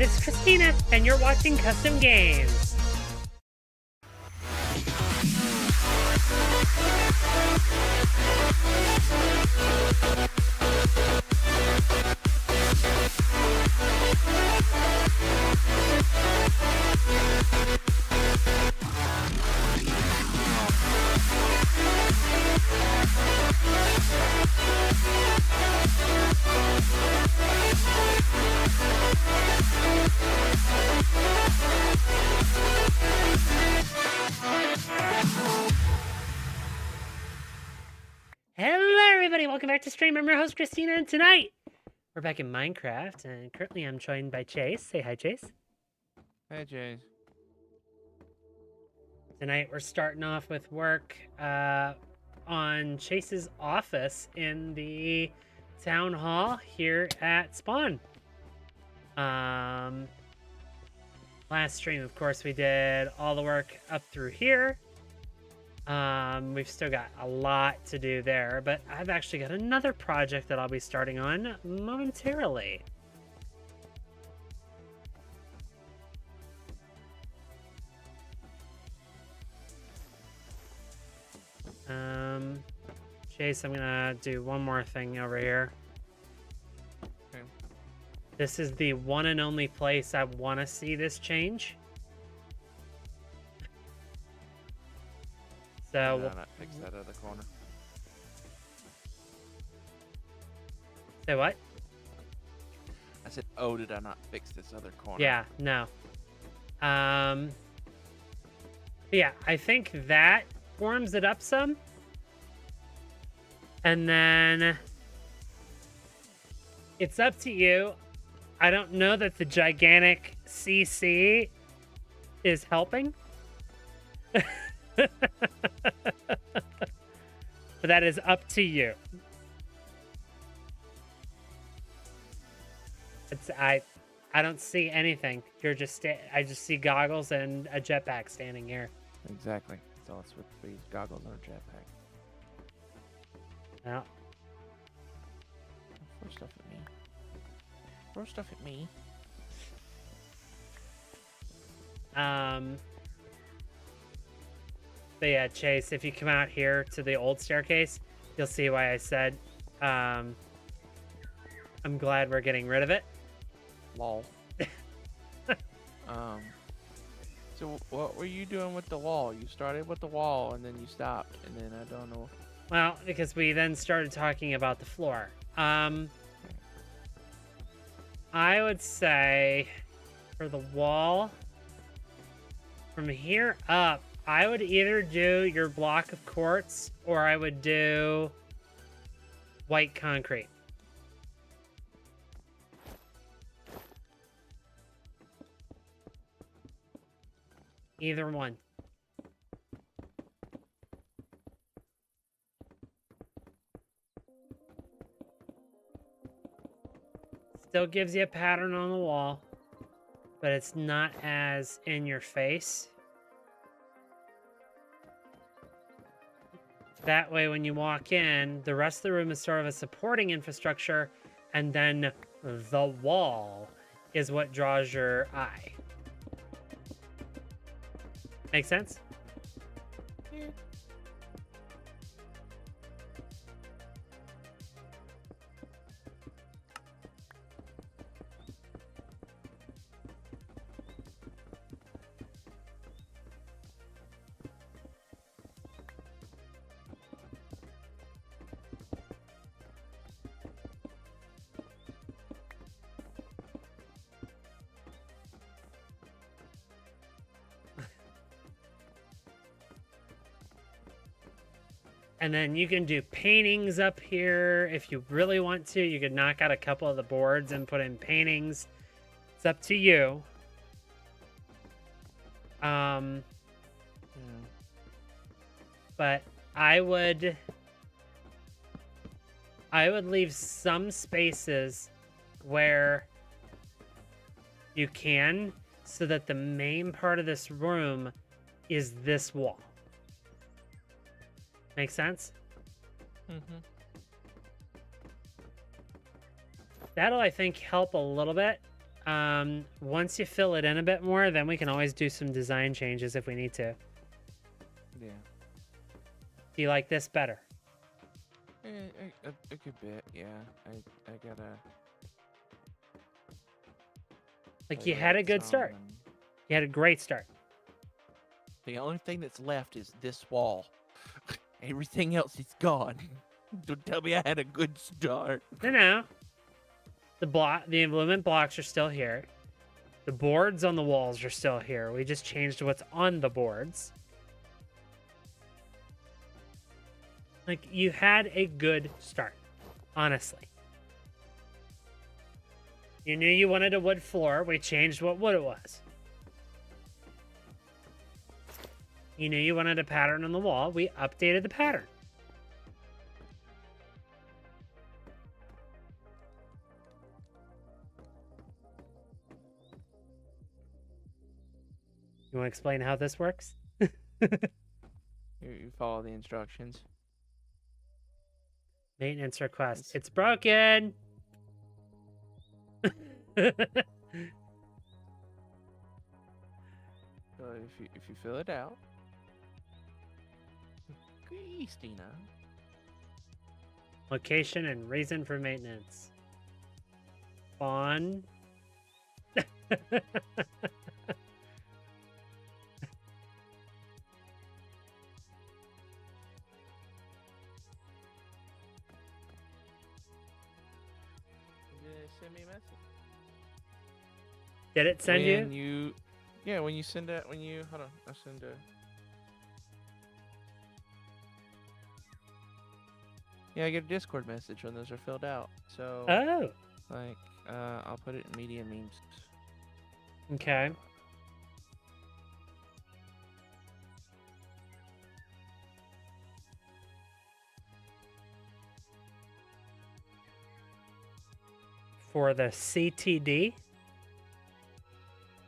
This is Christina, and you're watching Custom Games. back to stream. I'm your host, Christina, and tonight we're back in Minecraft, and currently I'm joined by Chase. Say hi, Chase. Hey, Chase. Tonight we're starting off with work on Chase's office in the town hall here at Spawn. Last stream, of course, we did all the work up through here. We've still got a lot to do there, but I've actually got another project that I'll be starting on momentarily. Chase, I'm gonna do one more thing over here. Okay. This is the one and only place I want to see this change. So Why not fix that other corner? Say what? I said, oh, did I not fix this other corner? Yeah, no. Yeah, I think that warms it up some. And then it's up to you. I don't know that the gigantic CC is helping. But that is up to you. I don't see anything. You're just I just see goggles and a jetpack standing here. Exactly. So let's switch these goggles or jetpack. Well, Throw stuff at me. Throw stuff at me. But yeah, Chase, if you come out here to the old staircase, you'll see why I said I'm glad we're getting rid of it. Lol. So what were you doing with the wall? You started with the wall and then you stopped, and then I don't know. Well, because we then started talking about the floor. I would say for the wall, from here up, I would either do your block of quartz or I would do white concrete. Either one. Still gives you a pattern on the wall, but it's not as in your face. That way, when you walk in, the rest of the room is sort of a supporting infrastructure, and then the wall is what draws your eye. Make sense? Yeah. And then you can do paintings up here if you really want to. You could knock out a couple of the boards and put in paintings. It's up to you. But I would leave some spaces where you can, so that the main part of this room is this wall. Make sense? Mm-hmm. That'll, I think, help a little bit. Once you fill it in a bit more, then we can always do some design changes if we need to. Yeah. Do you like this better? A good bit, yeah. I gotta... Like, you had a good start. You had a great start. The only thing that's left is this wall. Everything else is gone. Don't tell me I had a good start. No. The aluminum blocks are still here. The boards on the walls are still here. We just changed what's on the boards. Like, you had a good start. Honestly. You knew you wanted a wood floor. We changed what wood it was. You knew you wanted a pattern on the wall. We updated the pattern. You want to explain how this works? You follow the instructions. Maintenance request. It's broken. So if you fill it out, Christina. Location and reason for maintenance. Spawn. Send me a message. Did it send when you? Yeah, when you send that, hold on, I send a. Yeah, I get a Discord message when those are filled out. So, Oh. like, I'll put it in media memes. Okay. For the CTD?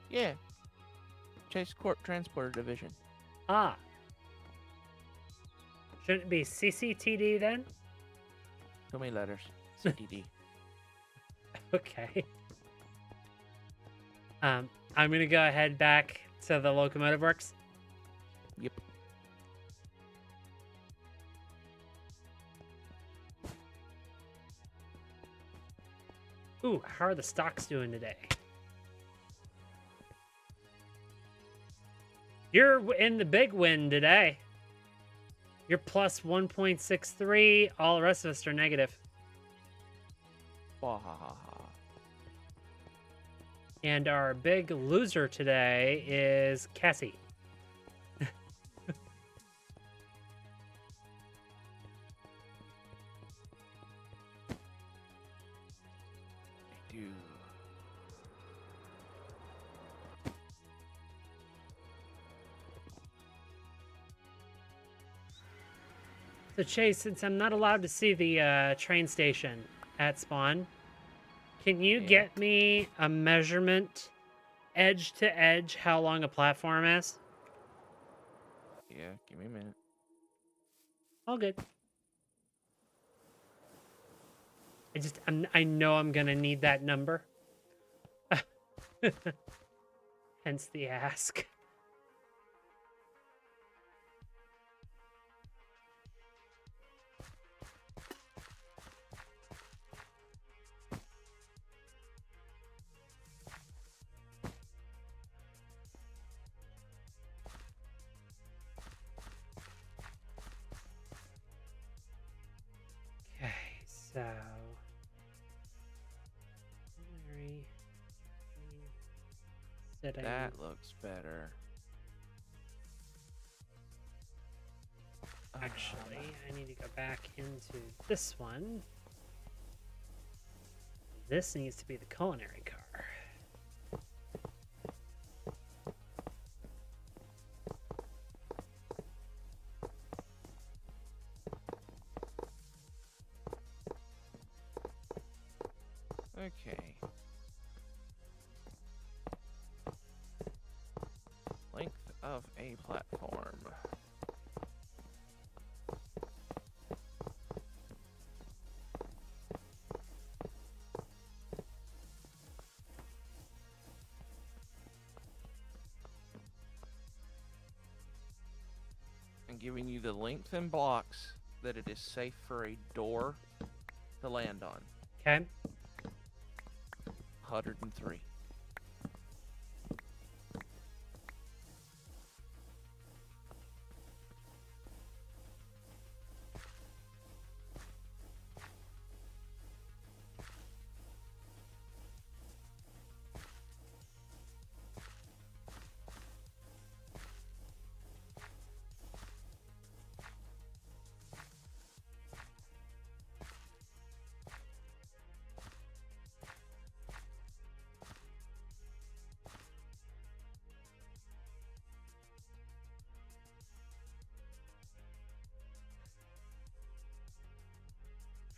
Yeah. Chase Court Transporter Division. Ah. Shouldn't it be CCTD then? So many letters. CTD. Okay. I'm gonna go ahead back to the locomotive works. Yep. Ooh, how are the stocks doing today? You're in the big win today. You're plus 1.63. All the rest of us are negative. Wahaha. And our big loser today is Cassie. Dude. So Chase, since I'm not allowed to see the train station at spawn, can you get me a measurement edge to edge how long a platform is? Yeah, give me a minute. All good. I know I'm gonna need that number. Hence the ask. Okay, so setting. That looks better. Actually, I need to go back into this one. This needs to be the culinary car. Okay. Length of a platform. And giving you the length and blocks that it is safe for a door to land on. Okay. 103.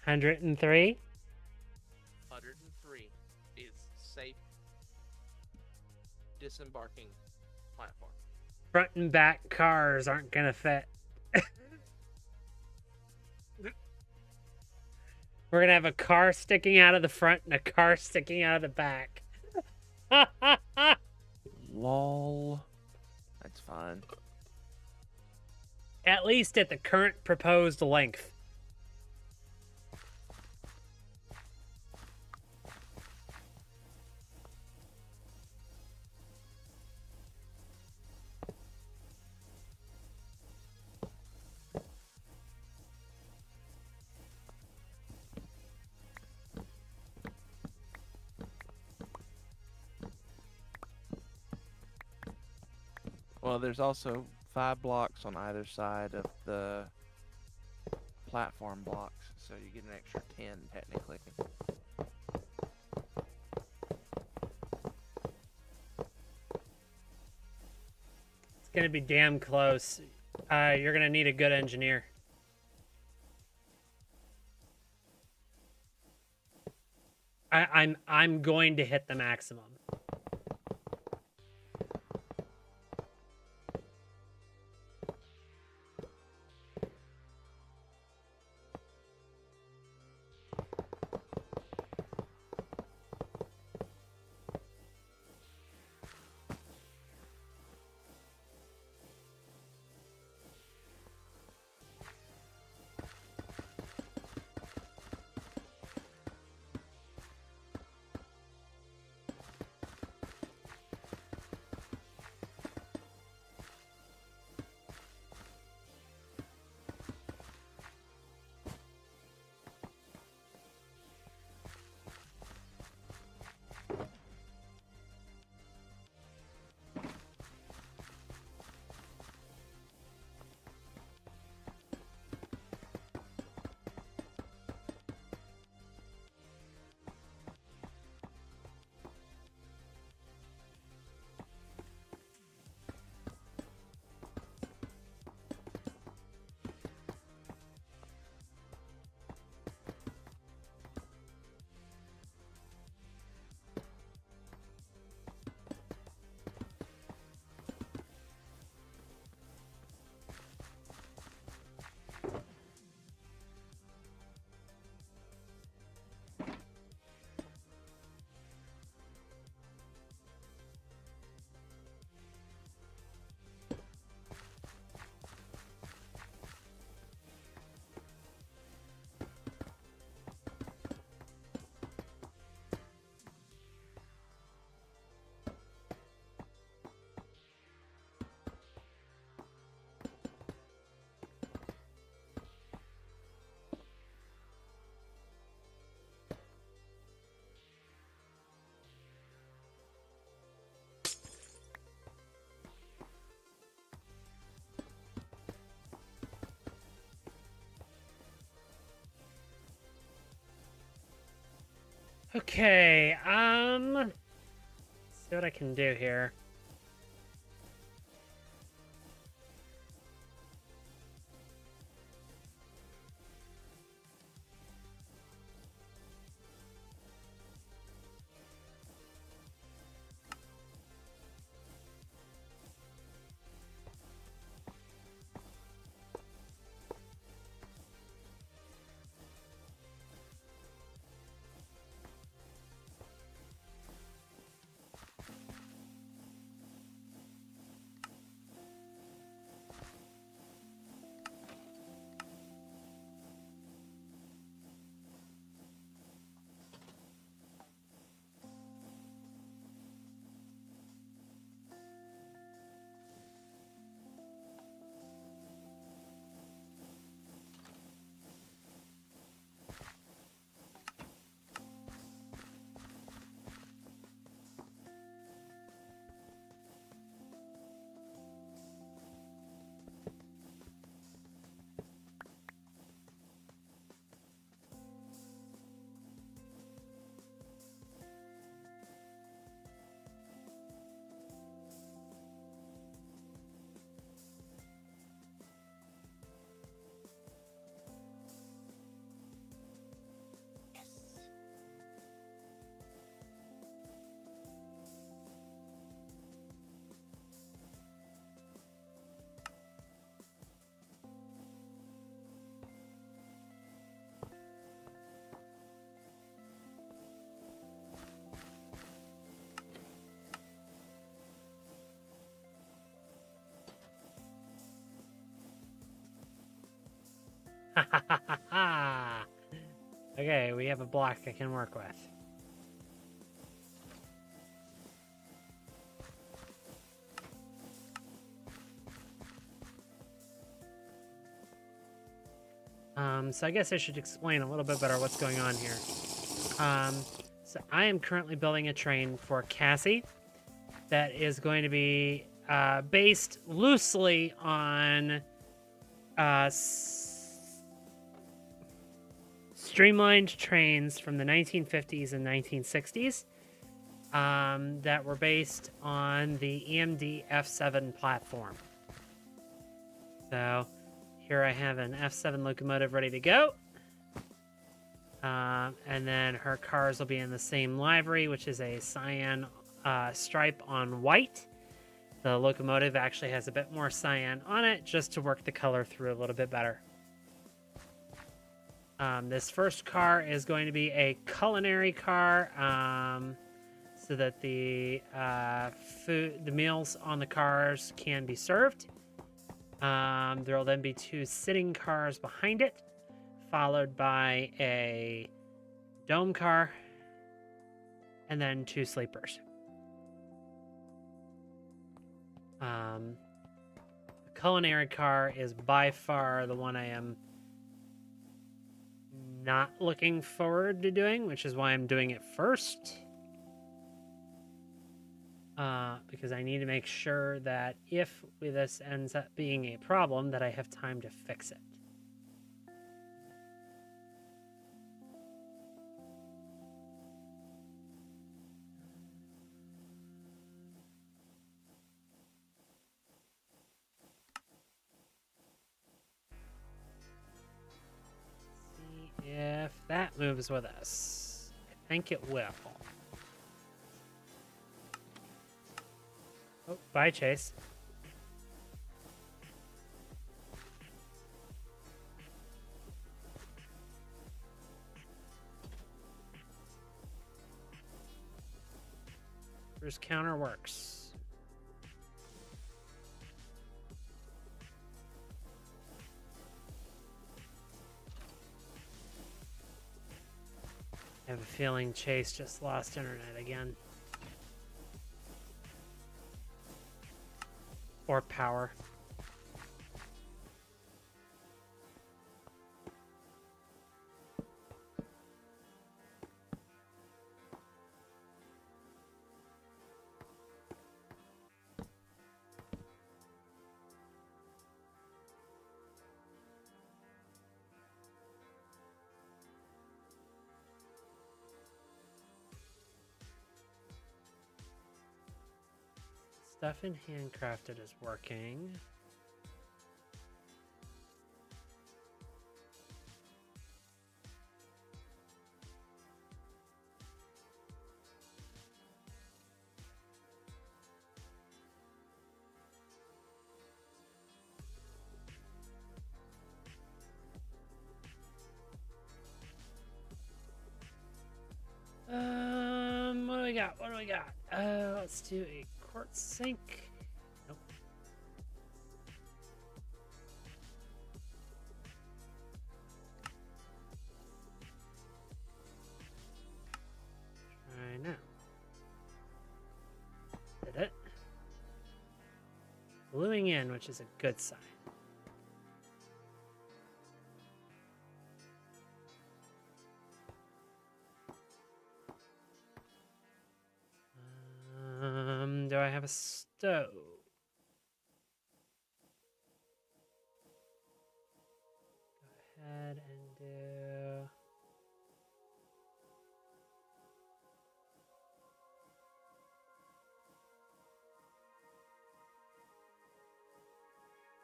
103. 103 is safe disembarking platform. Front and back cars aren't gonna fit. We're gonna have a car sticking out of the front and a car sticking out of the back. Lol. That's fine. At least at the current proposed length. Well, there's also 5 blocks on either side of the platform blocks, so you get an extra 10 technically. It's gonna be damn close. You're gonna need a good engineer. I'm going to hit the maximum. Okay, let's see what I can do here. we have a block I can work with. So I guess I should explain a little bit better what's going on here. So I am currently building a train for Cassie that is going to be based loosely on streamlined trains from the 1950s and 1960s that were based on the EMD F7 platform. So here I have an F7 locomotive ready to go. And then her cars will be in the same livery, which is a cyan stripe on white. The locomotive actually has a bit more cyan on it just to work the color through a little bit better. This first car is going to be a culinary car, so that the meals on the cars can be served. There will then be 2 sitting cars behind it, followed by a dome car, and then 2 sleepers. The culinary car is by far the one I am not looking forward to doing, which is why I'm doing it first. Because I need to make sure that if this ends up being a problem, that I have time to fix it. See if that moves with us. I think it will. Oh, bye, Chase. Bruce counter works. I have a feeling Chase just lost internet again. Or power. Stuff in handcrafted is working. What do we got? What do we got? Let's do a quartz sink. Nope. Try now. Did it? Gluing in, which is a good sign. Do I have a stove? Go ahead and do...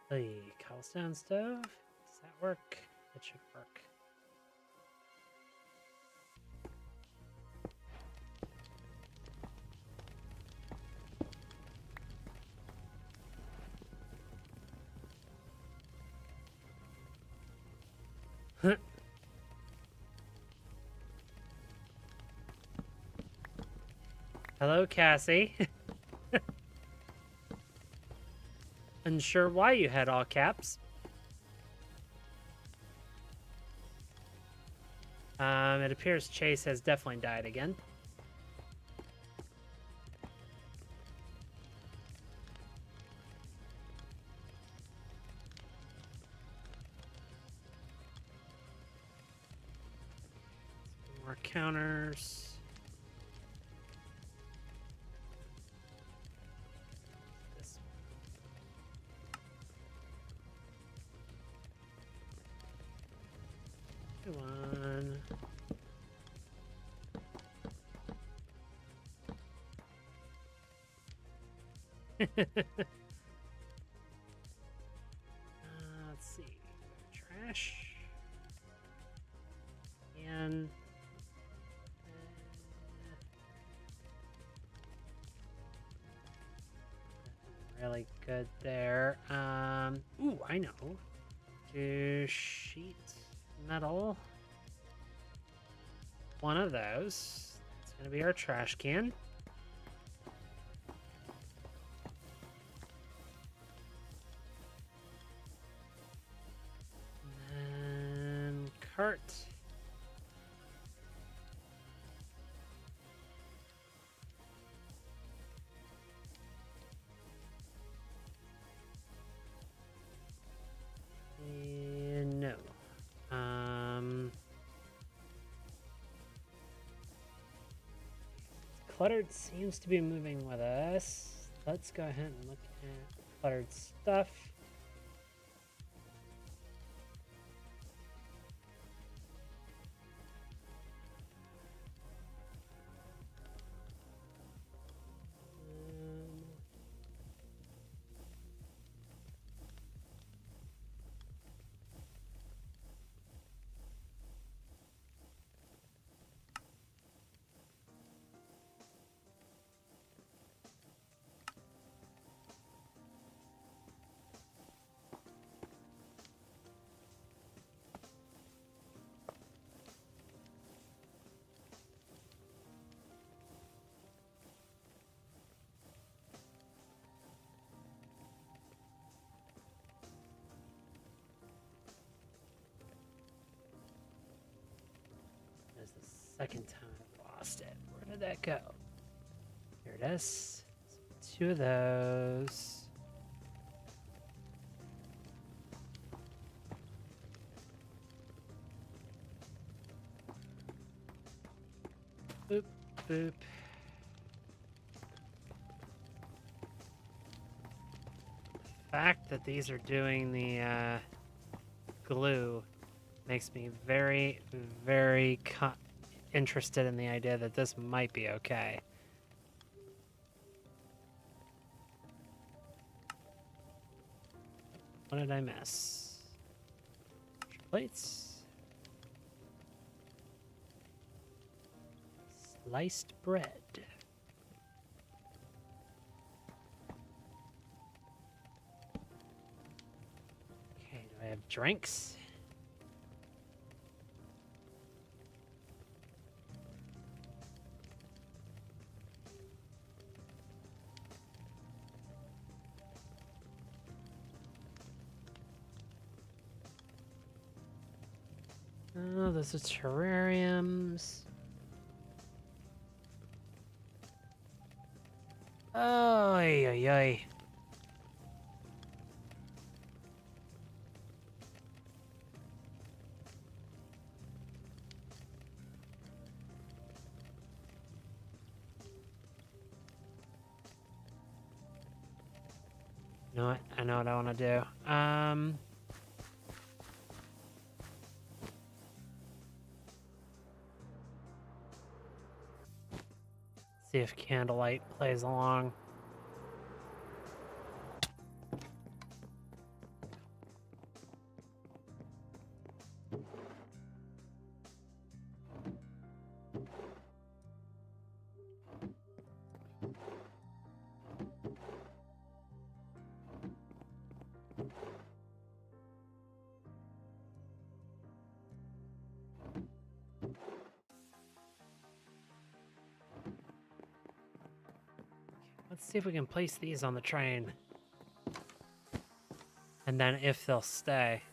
The cobblestone stove? Does that work? It should work. Hello, Cassie. Unsure why you had all caps. It appears Chase has definitely died again. Some more counters. This one. Let's see. Trash. And really good there. Ooh, I know. Do sheet metal. One of those. It's gonna be our trash can. And then cart. No. Cluttered seems to be moving with us. Let's go ahead and look at cluttered stuff. There's the second time I've lost it. Where did that go? Here it is. Two of those. Boop, boop. The fact that these are doing the glue makes me very, very interested in the idea that this might be okay. What did I miss? Plates. Sliced bread. Okay, do I have drinks? Oh, those are terrariums. Oh, ay, ay, ay. You know what? I know what I want to do. See if candlelight plays along. Let's see if we can place these on the train. And then if they'll stay.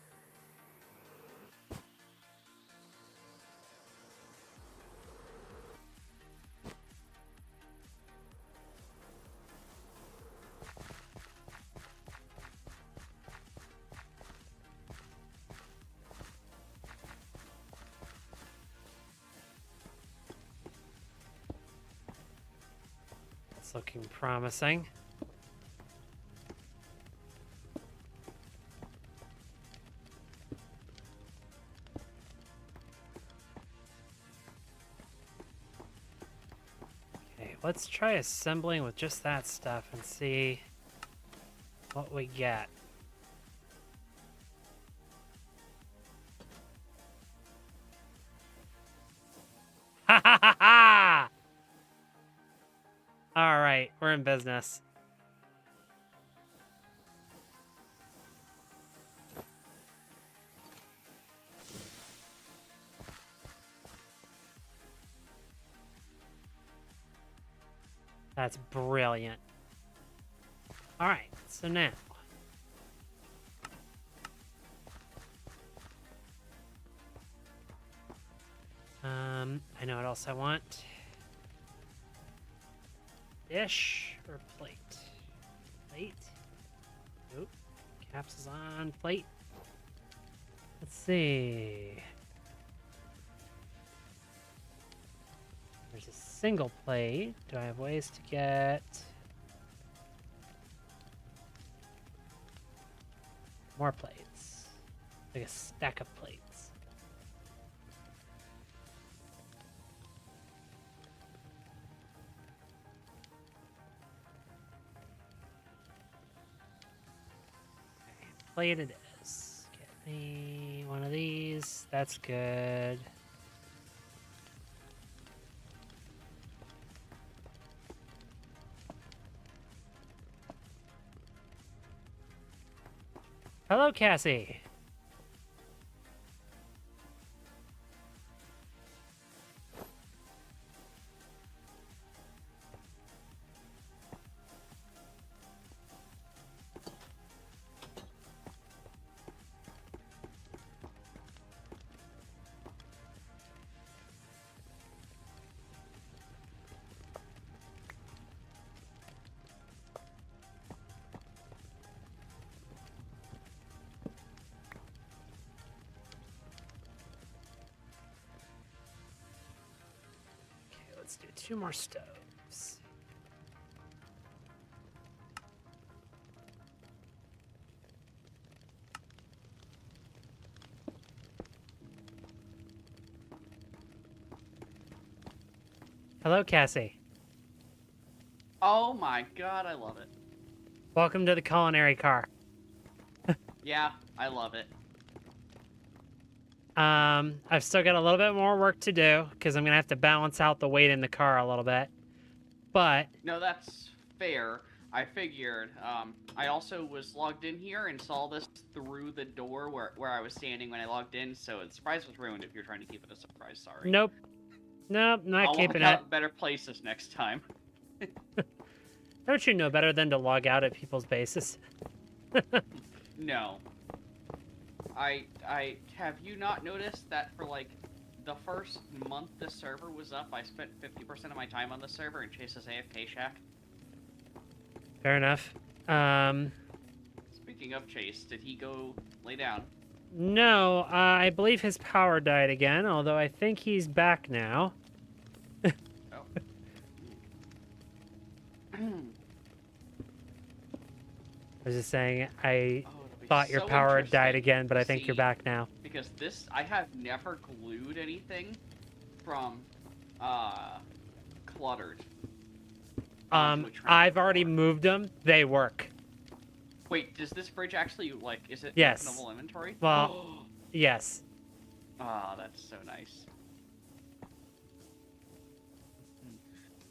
It's looking promising. Okay, let's try assembling with just that stuff and see what we get. Ha ha ha ha! All right, we're in business. That's brilliant. All right, so now. I know what else I want. Dish or plate? Plate. Nope. Caps is on plate. Let's see. There's a single plate. Do I have ways to get more plates? Like a stack of plates. Plate it is. Get me one of these. That's good. Hello, Cassie. Let's do 2 more stoves. Hello, Cassie. Oh my god, I love it. Welcome to the culinary car. Yeah, I love it. I've still got a little bit more work to do because I'm gonna have to balance out the weight in the car a little bit. But No, that's fair. I figured. I also was logged in here and saw this through the door where I was standing when I logged in, so the surprise was ruined if you're trying to keep it a surprise, sorry. nope, not I'll keeping log it. out better places next time. Don't you know better than to log out at people's bases? No. I have you not noticed that for like the first month this server was up, I spent 50% of my time on the server in Chase's AFK shack? Fair enough. Speaking of Chase, did he go lay down? No, I believe his power died again, although I think he's back now. Oh. I was just saying, I Oh, it'll be thought your so power had died interesting again, but I to think you're see, back now. Because I have never glued anything from, cluttered. onto a train I've already before. moved them. They work. Wait, does this bridge actually, like, is it Yes. openable inventory? Well, yes. Ah, that's so nice.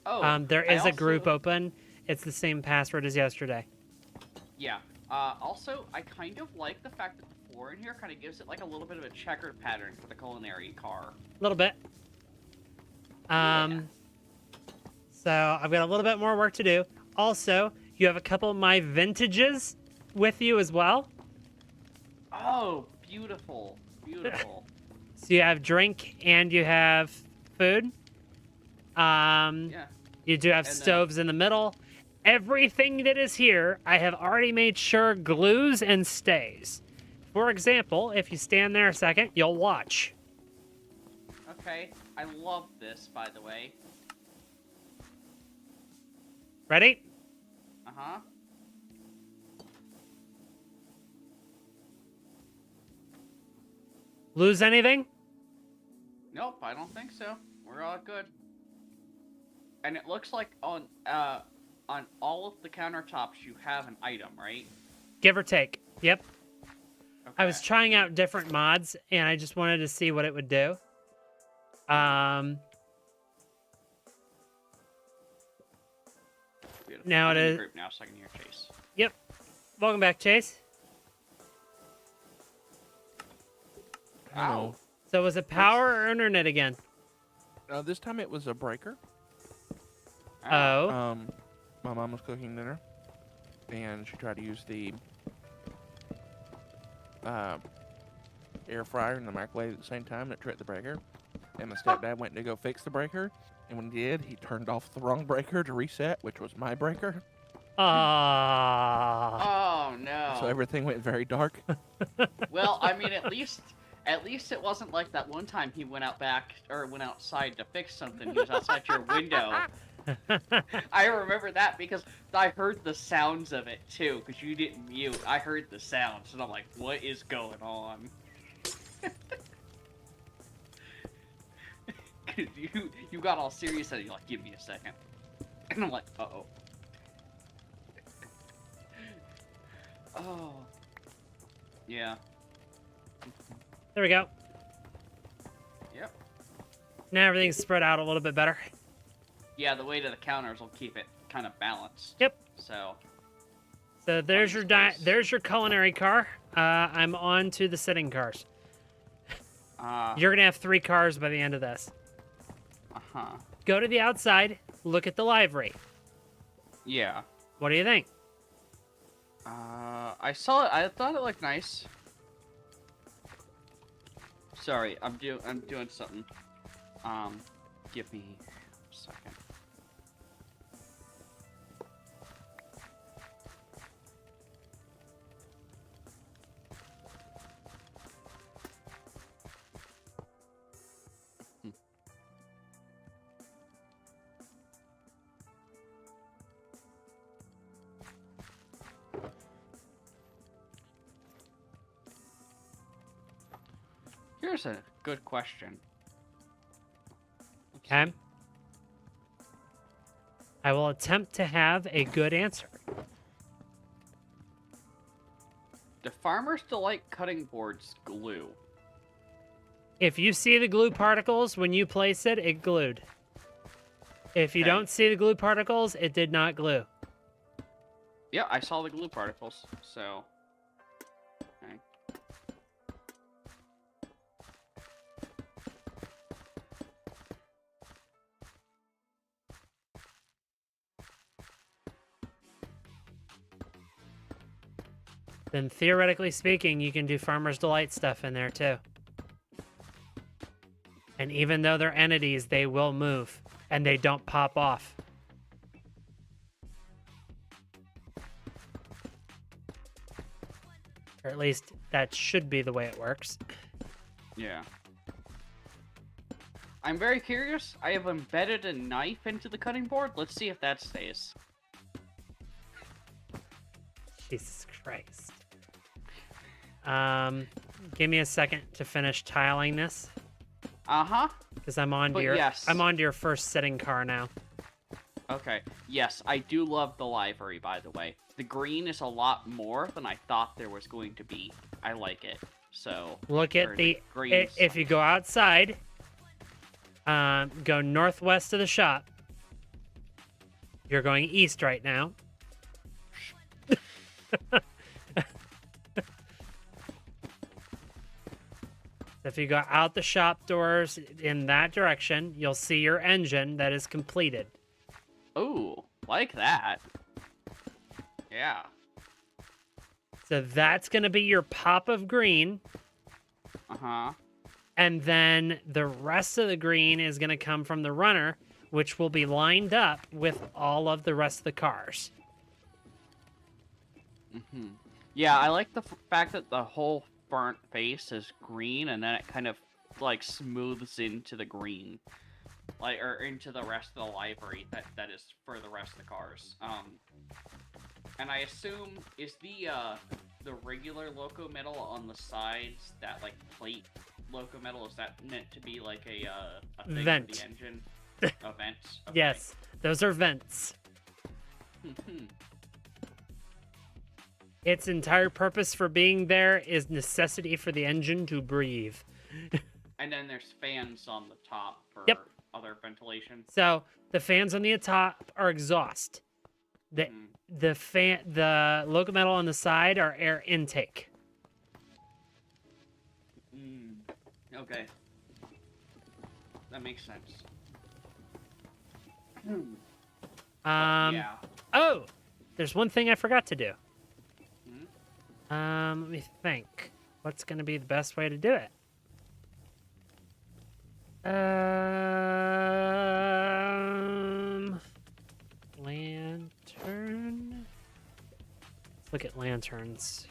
Oh, There I is a group also- open. It's the same password as yesterday. Yeah. Also, I kind of like the fact that the floor in here kind of gives it, like, a little bit of a checkered pattern for the culinary car. A little bit. So I've got a little bit more work to do. Also, you have a couple of my vintages with you as well. Oh, beautiful. Beautiful. So you have drink and you have food. Yeah. You do have And then- stoves in the middle. Everything that is here, I have already made sure glues and stays. For example, if you stand there a second, you'll watch. Okay. I love this, by the way. Ready? Uh-huh. Lose anything? Nope, I don't think so. We're all good. And it looks like on all of the countertops you have an item, right? Give or take. Yep. Okay. I was trying out different mods, and I just wanted to see what it would do. Beautiful. now I'm it in the is- group now, so I can hear Chase. Yep. Welcome back, Chase. Hello. So was it power or internet again? This time it was a breaker. Oh. My mom was cooking dinner, and she tried to use the air fryer and the microwave at the same time, and it tripped the breaker. And my stepdad went to go fix the breaker, and when he did, he turned off the wrong breaker to reset, which was my breaker. Ah. Oh no. So everything went very dark. Well, I mean, at least it wasn't like that one time he went outside to fix something. He was outside your window. I remember that because I heard the sounds of it too, because you didn't mute. I heard the sounds, and I'm like, what is going on? Because you got all serious and you're like, give me a second. And I'm like, uh-oh. Oh. Yeah. There we go. Yep. Now everything's spread out a little bit better. Yeah, the weight of the counters will keep it kind of balanced. Yep. So. So there's your space. there's your culinary car. I'm on to the sitting cars. You're gonna have 3 cars by the end of this. Uh-huh. Go to the outside. Look at the livery. Yeah. What do you think? I saw it. I thought it looked nice. Sorry, I'm doing something. Give me a second. Here's a good question. Okay. I will attempt to have a good answer. Do farmers delight cutting boards glue? If you see the glue particles when you place it, it glued. If you Okay. don't see the glue particles, it did not glue. Yeah, I saw the glue particles, so. Okay. Then theoretically speaking, you can do Farmer's Delight stuff in there too. And even though they're entities, they will move and they don't pop off. Or at least that should be the way it works. Yeah. I'm very curious. I have embedded a knife into the cutting board. Let's see if that stays. Jesus Christ. Give me a second to finish tiling this. Uh-huh. Because I'm on to But your yes. I'm on to your first sitting car now. Okay. Yes, I do love the livery, by the way. The green is a lot more than I thought there was going to be. I like it. So Look or at the green. if you go outside, go northwest of the shop. You're going east right now. If you go out the shop doors in that direction, you'll see your engine that is completed. Ooh, like that. Yeah. So that's going to be your pop of green. Uh-huh. And then the rest of the green is going to come from the runner, which will be lined up with all of the rest of the cars. Mm-hmm. Yeah, I like the fact that the whole front face is green, and then it kind of, like, smooths into the green. like, or into the rest of the library that is for the rest of the cars. And I assume is the regular loco metal on the sides, that like plate loco metal, is that meant to be like a thing Vent. for the engine? A vent. Okay. Yes, those are vents. Its entire purpose for being there is necessity for the engine to breathe. And then there's fans on the top for Yep. other ventilation. So the fans on the top are exhaust. The the loco metal on the side are air intake. Okay. That makes sense. Yeah. Oh, there's one thing I forgot to do. Hmm? Let me think. What's going to be the best way to do it? Lantern. Let's look at lanterns.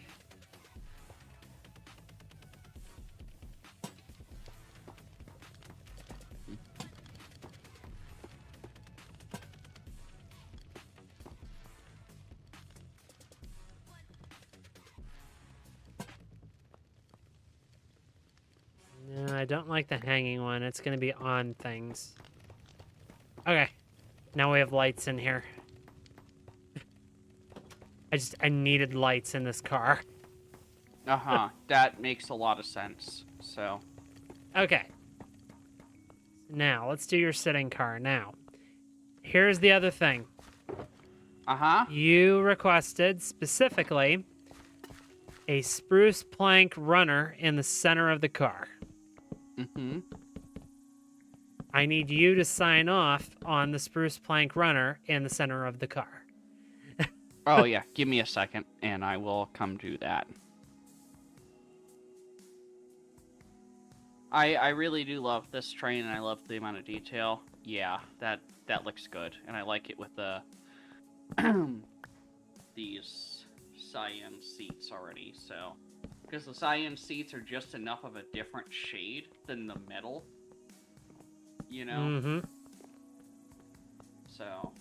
No, I don't like the hanging one. It's going to be on things. Okay. Now we have lights in here. I needed lights in this car. That makes a lot of sense. So. Okay. Now, let's do your sitting car. Now, here's the other thing. You requested, specifically, a spruce plank runner in the center of the car. I need you to sign off on the spruce plank runner in the center of the car. Oh, yeah. Give me a second, and I will come do that. I really do love this train, and I love the amount of detail. Yeah, that looks good, and I like it with the these cyan seats already. So, because the cyan seats are just enough of a different shade than the metal, you know. Mm-hmm. So,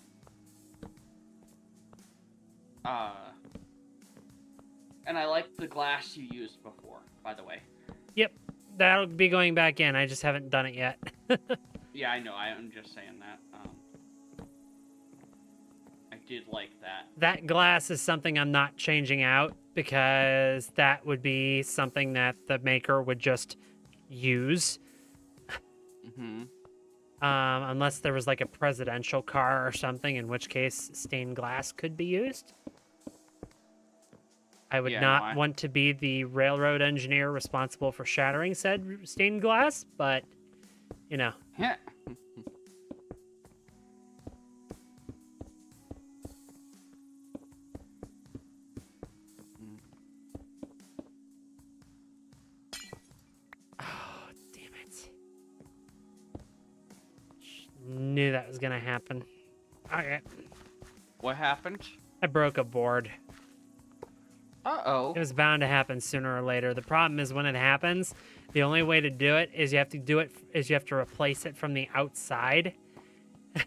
and I like the glass you used before, by the way. Yep, that'll be going back in. I just haven't done it yet. Yeah, I know. I'm just saying that. I did like that. That glass is something I'm not changing out because that would be something that the maker would just use. Unless there was like a presidential car or something, in which case stained glass could be used. I would not want to be the railroad engineer responsible for shattering said stained glass, but, you know. Yeah. Oh, damn it. Knew that was going to happen. Okay. What happened? I broke a board. Uh-oh. It was bound to happen sooner or later. The problem is when it happens, the only way to do it is you have to replace it from the outside. Oh,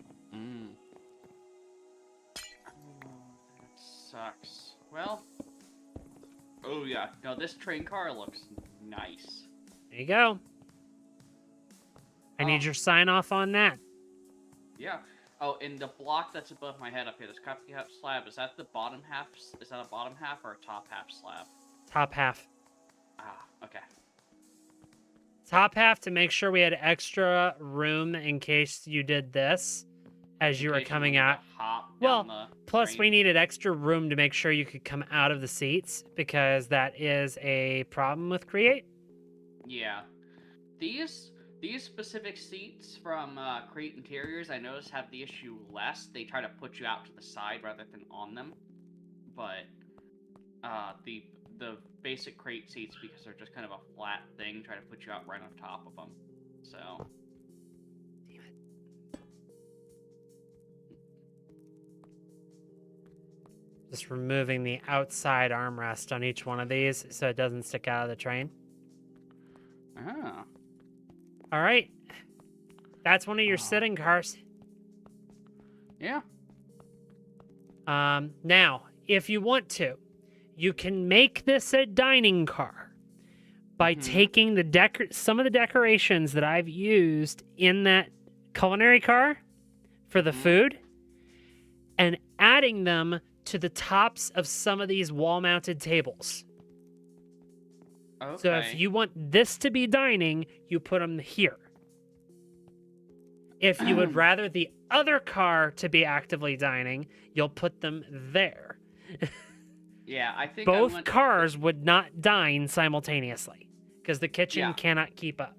that sucks. Well. Oh yeah. No, this train car looks nice. There you go. I need your sign off on that. Yeah. Oh, and the block that's above my head up here, this coffee cup slab, is that the bottom half? Is that a bottom half or a top half slab? Top half. Ah, okay. Top half to make sure we had extra room in case you did this as you were coming out. Well, plus we needed extra room to make sure you could come out of the seats because that is a problem with Create. Yeah. These specific seats from Create Interiors, I noticed, have the issue less. They try to put you out to the side rather than on them. But the basic Create seats, because they're just kind of a flat thing, try to put you out right on top of them. So. Damn it. Just removing the outside armrest on each one of these so it doesn't stick out of the train. Ah. All right. That's one of your sitting cars. Yeah. Now, if you want to, you can make this a dining car by taking some of the decorations that I've used in that culinary car for the food and adding them to the tops of some of these wall-mounted tables. Okay. So if you want this to be dining, you put them here. If you would rather the other car to be actively dining, you'll put them there. Yeah, I think Both cars would not dine simultaneously because the kitchen cannot keep up.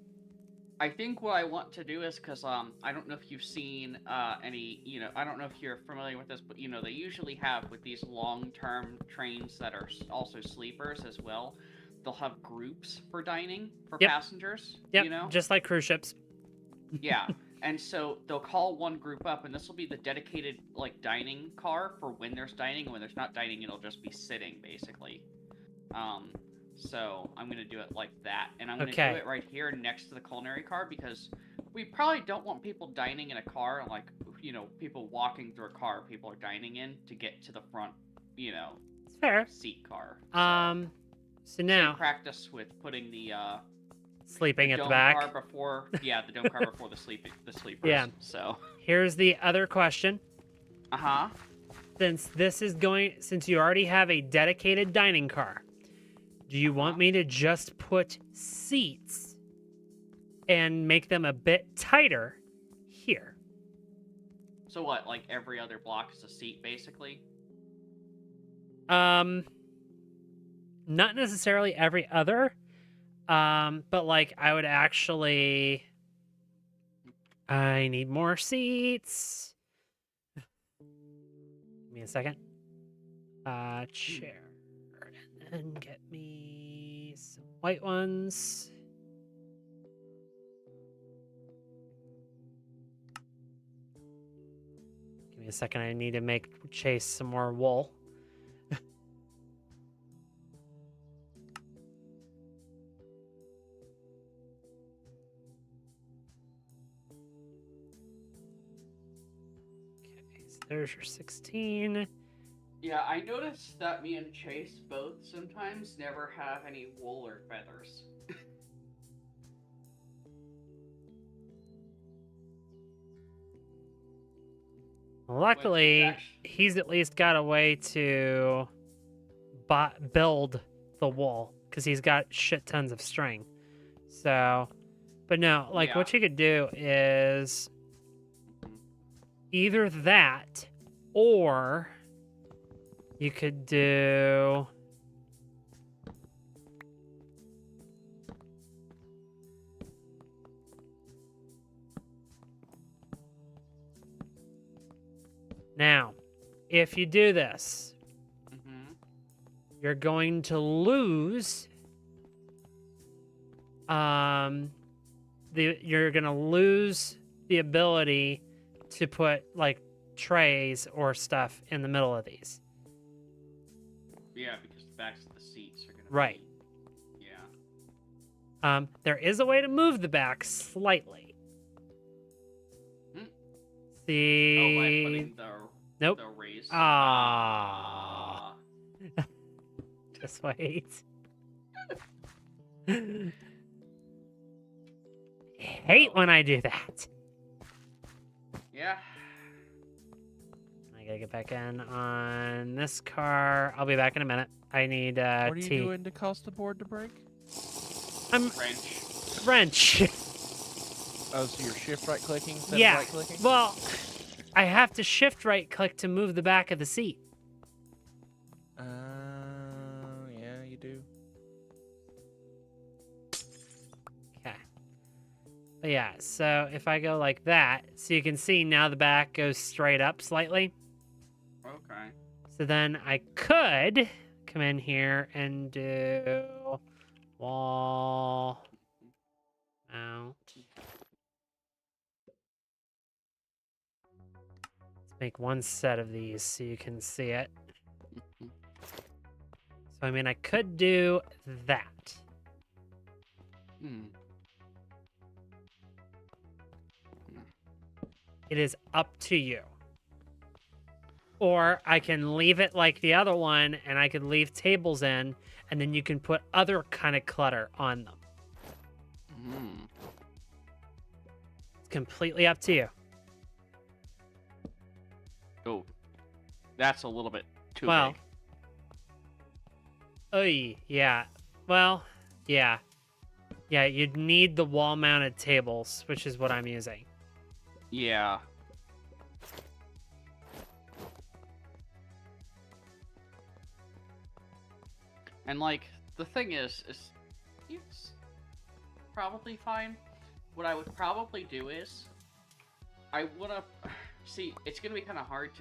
I think what I want to do is because I don't know if you've seen any, I don't know if you're familiar with this, but they usually have with these long-term trains that are also sleepers as well. They'll have groups for dining for passengers. Yep, just like cruise ships. Yeah, and so they'll call one group up, and this will be the dedicated dining car for when there's dining, and when there's not dining, it'll just be sitting basically. So I'm going to do it like that. And I'm going to do it right here next to the culinary car because we probably don't want people dining in a car, people walking through a car people are dining in to get to the front, It's fair. seat car. So now... Same practice with putting the sleeping at the back. Car before, the dome car before the sleepers. Yeah. So here's the other question. Uh-huh. Since you already have a dedicated dining car, do you want me to just put seats and make them a bit tighter here? So what, like every other block is a seat, basically? Not necessarily every other, but I would actually... I need more seats. Give me a second. Chair. And get me some white ones. Give me a second. I need to make Chase some more wool. Okay, so there's your 16. Yeah, I noticed that me and Chase both sometimes never have any wool or feathers. Luckily, he's at least got a way to build the wool because he's got shit tons of string. So, but no, what you could do is either that or you could do... Now, if you do this, you're going to lose... you're going to lose the ability to put, trays or stuff in the middle of these. Yeah, because the backs of the seats are gonna be... Yeah. There is a way to move the back slightly. See... Oh, by putting Nope. the raise. Ah. Just wait. Hate when I do that. Yeah. I gotta get back in on this car. I'll be back in a minute. I need What are you tea. doing to cause the board to break? Wrench. Oh, so you're shift right clicking instead of right clicking? Well, I have to shift right click to move the back of the seat. Yeah, you do. Okay. But yeah, so if I go like that, so you can see now the back goes straight up slightly. Okay. So then I could come in here and do wall mount. Let's make one set of these so you can see it. So, I mean, I could do that. It is up to you. Or I can leave it like the other one, and I could leave tables in, and then you can put other kind of clutter on them. Hmm. It's completely up to you. Oh, that's a little bit too Well, big. oy, yeah. Well, yeah. Yeah, you'd need the wall-mounted tables, which is what I'm using. Yeah. And like the thing is it's probably fine. What I would probably do is I wanna see. It's gonna be kind of hard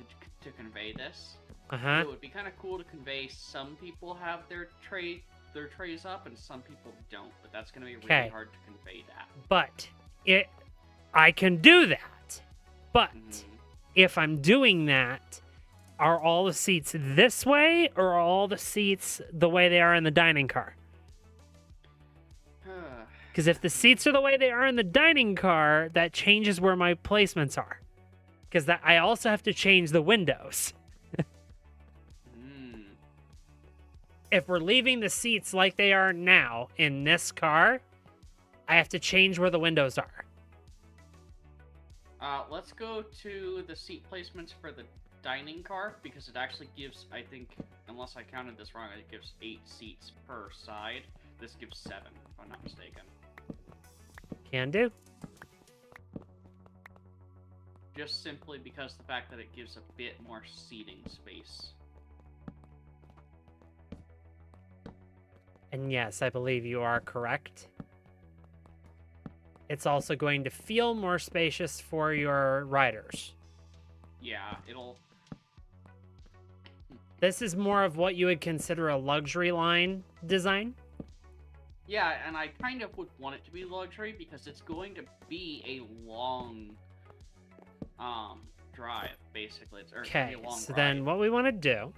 to convey this. Uh-huh. It would be kind of cool to convey. Some people have their trays up, and some people don't. But that's gonna be really Okay. hard to convey that. But I can do that. But Mhm. if I'm doing that, are all the seats this way, or are all the seats the way they are in the dining car? Because if the seats are the way they are in the dining car, that changes where my placements are. Because I also have to change the windows. Hmm. If we're leaving the seats like they are now in this car, I have to change where the windows are. Let's go to the seat placements for the dining car, because it actually gives, I think, unless I counted this wrong, it gives 8 seats per side. This gives 7, if I'm not mistaken. Can do. Just simply because the fact that it gives a bit more seating space. And yes, I believe you are correct. It's also going to feel more spacious for your riders. Yeah, it'll... This is more of what you would consider a luxury line design. Yeah, and I kind of would want it to be luxury because it's going to be a long drive, basically. It's gonna be Okay, a long so ride. then what we want to do,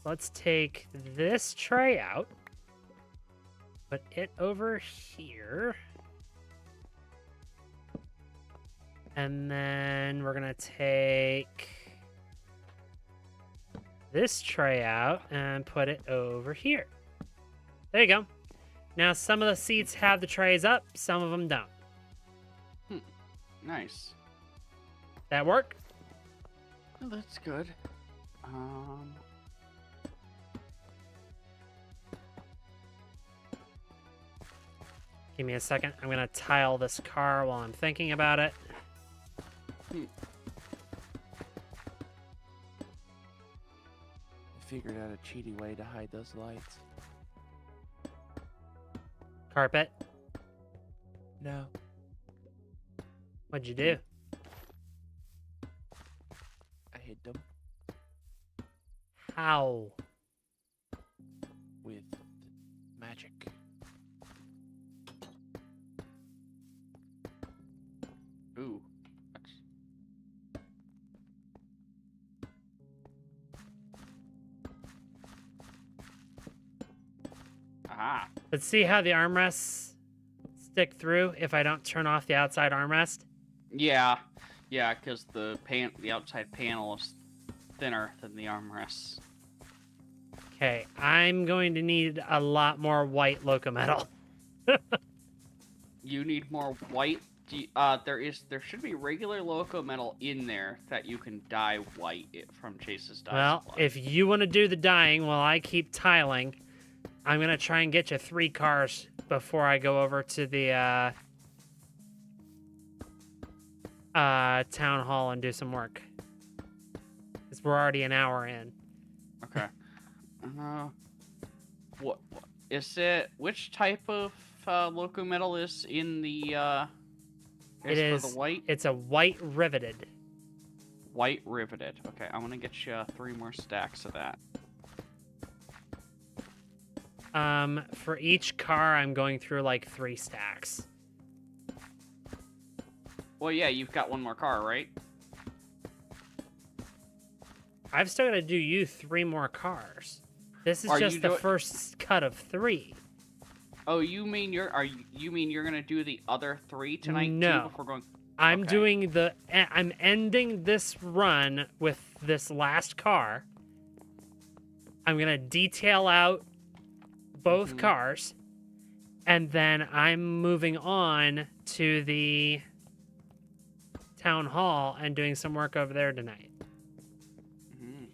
let's take this tray out, put it over here, and then we're going to take this tray out and put it over here. There you go. Now, some of the seats have the trays up, some of them don't. Nice. That work? Oh, that's good. Give me a second. I'm going to tile this car while I'm thinking about it. I figured out a cheaty way to hide those lights. Carpet. No. What'd you do? I hid them How? with magic. Ooh. Aha. Let's see how the armrests stick through if I don't turn off the outside armrest. Yeah. Yeah, because the outside panel is thinner than the armrests. Okay, I'm going to need a lot more white loco metal. You need more white. There should be regular loco metal in there that you can dye white from Chase's dye Well, supply. if you want to do the dyeing while I keep tiling, I'm going to try and get you 3 cars before I go over to the town hall and do some work. Because we're already an hour in. Okay. What is it? Which type of loco metal is in the It for is. the white? It's a white riveted. White riveted. Okay, I'm gonna get you 3 more stacks of that. For each car, I'm going through like 3 stacks. Well, yeah, you've got 1 more car, right? I've still got to do you 3 more cars. This is Are just you the doing- first cut of 3. Oh, you mean you're gonna do the other 3 tonight No. too before going? I'm Okay. doing I'm ending this run with this last car. I'm gonna detail out both Mhm. cars, and then I'm moving on to the town hall and doing some work over there tonight. Mhm.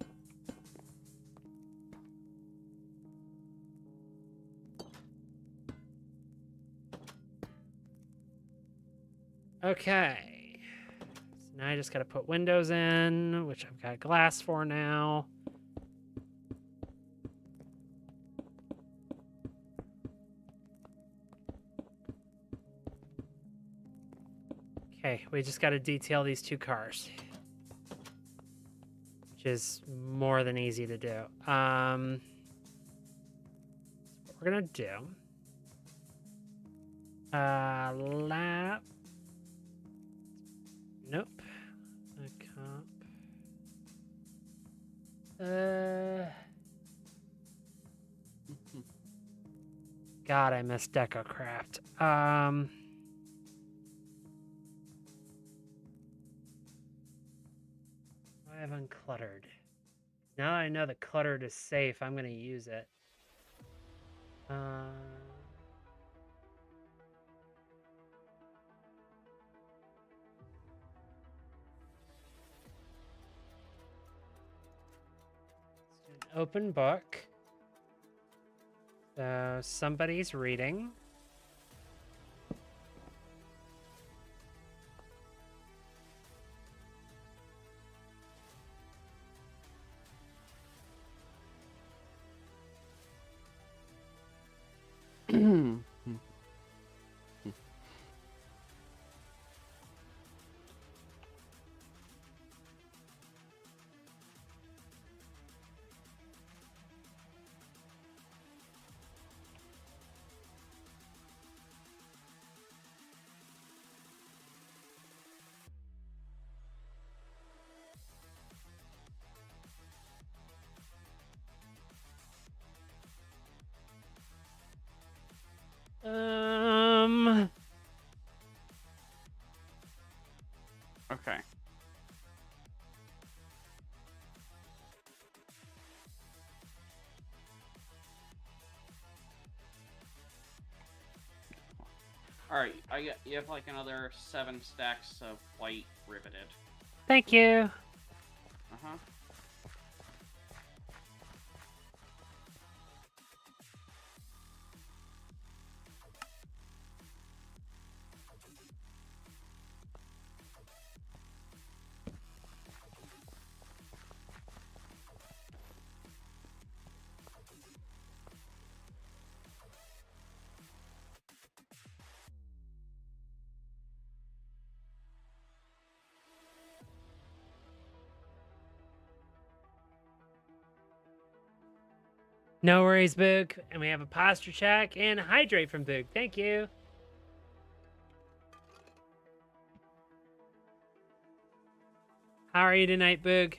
Okay. So now I just gotta put windows in, which I've got glass for now. Okay, we just gotta detail these 2 cars. Which is more than easy to do. What we're gonna do. Lap. Nope. A cop. God, I miss DecoCraft. I have uncluttered. Now that I know that cluttered is safe, I'm gonna use it. Let's do an open book. So somebody's reading. Okay. All right. You have like another 7 stacks of white riveted. Thank you. Uh huh. No worries, Boog. And we have a posture check and hydrate from Boog. Thank you. How are you tonight, Boog?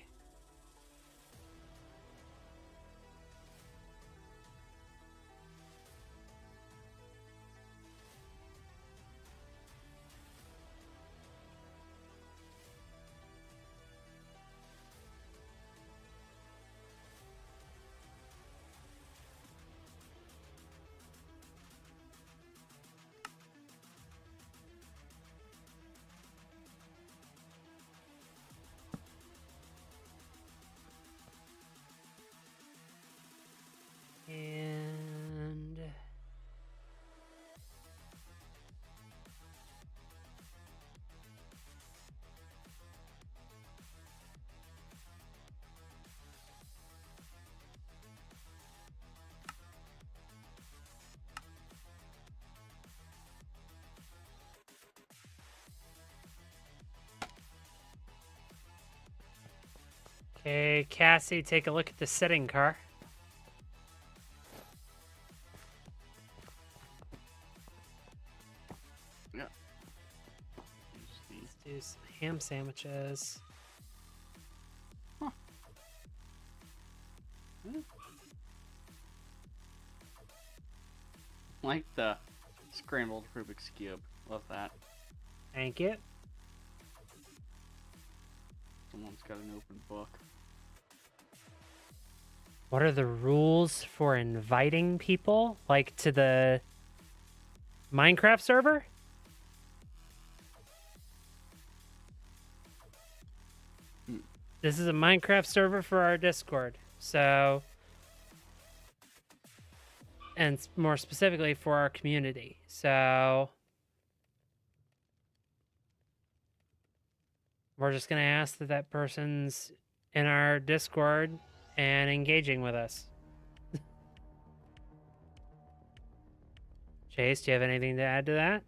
And okay, Cassie, take a look at the setting car. Yeah. Let's do some ham sandwiches. Huh. Like the scrambled Rubik's Cube. Love that. Thank you. Someone's got an open book. What are the rules for inviting people, like to the Minecraft server? This is a Minecraft server for our Discord, so, and more specifically for our community. So we're just gonna ask that that person's in our Discord and engaging with us. Chase, do you have anything to add to that?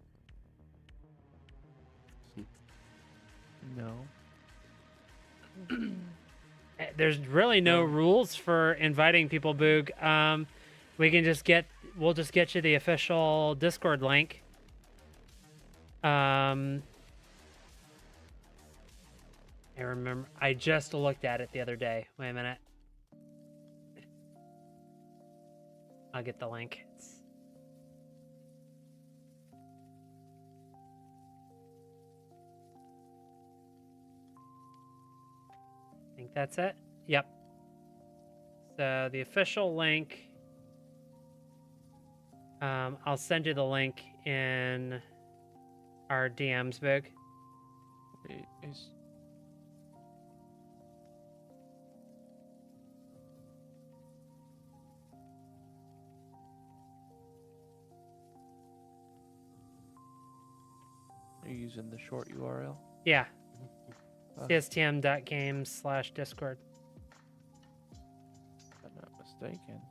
No. There's really no rules for inviting people, Boog. We'll just get you the official Discord link. I remember, I just looked at it the other day. Wait a minute. I'll get the link. I think that's it. Yep. So the official link, I'll send you the link in our DMs, Big. Are you using the short URL? Yeah. CSTM.games/Discord. If I'm not mistaken.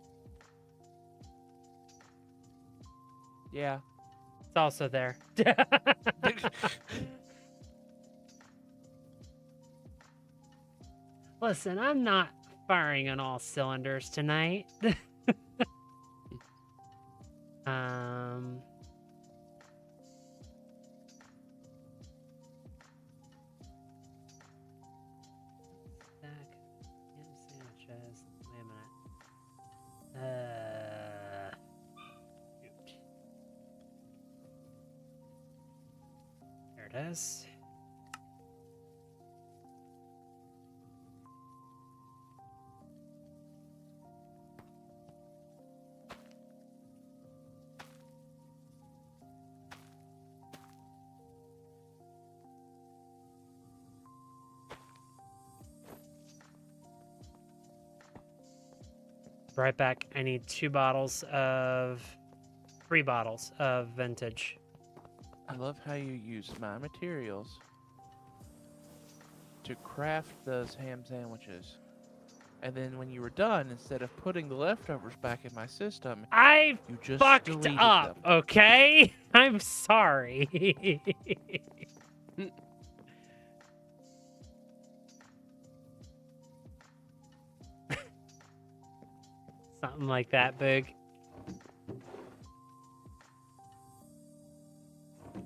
Yeah. It's also there. Listen, I'm not firing on all cylinders tonight. Sandwiches. Wait a minute. Shoot. There it is. Right back. I need 3 bottles of vintage. I love how you use my materials to craft those ham sandwiches. And then when you were done, instead of putting the leftovers back in my system, I you just fucked deleted up, them. okay? I'm sorry. Something like that, Big.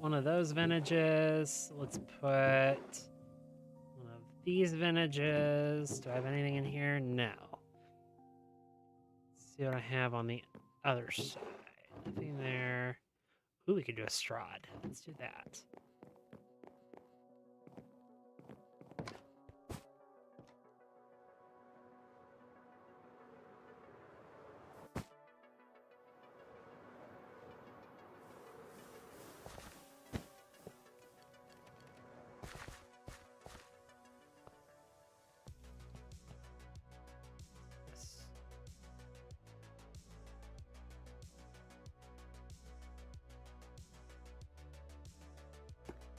One of those vintages. Let's put one of these vintages. Do I have anything in here? No. Let's see what I have on the other side. Nothing there. Ooh, we could do a Strahd. Let's do that.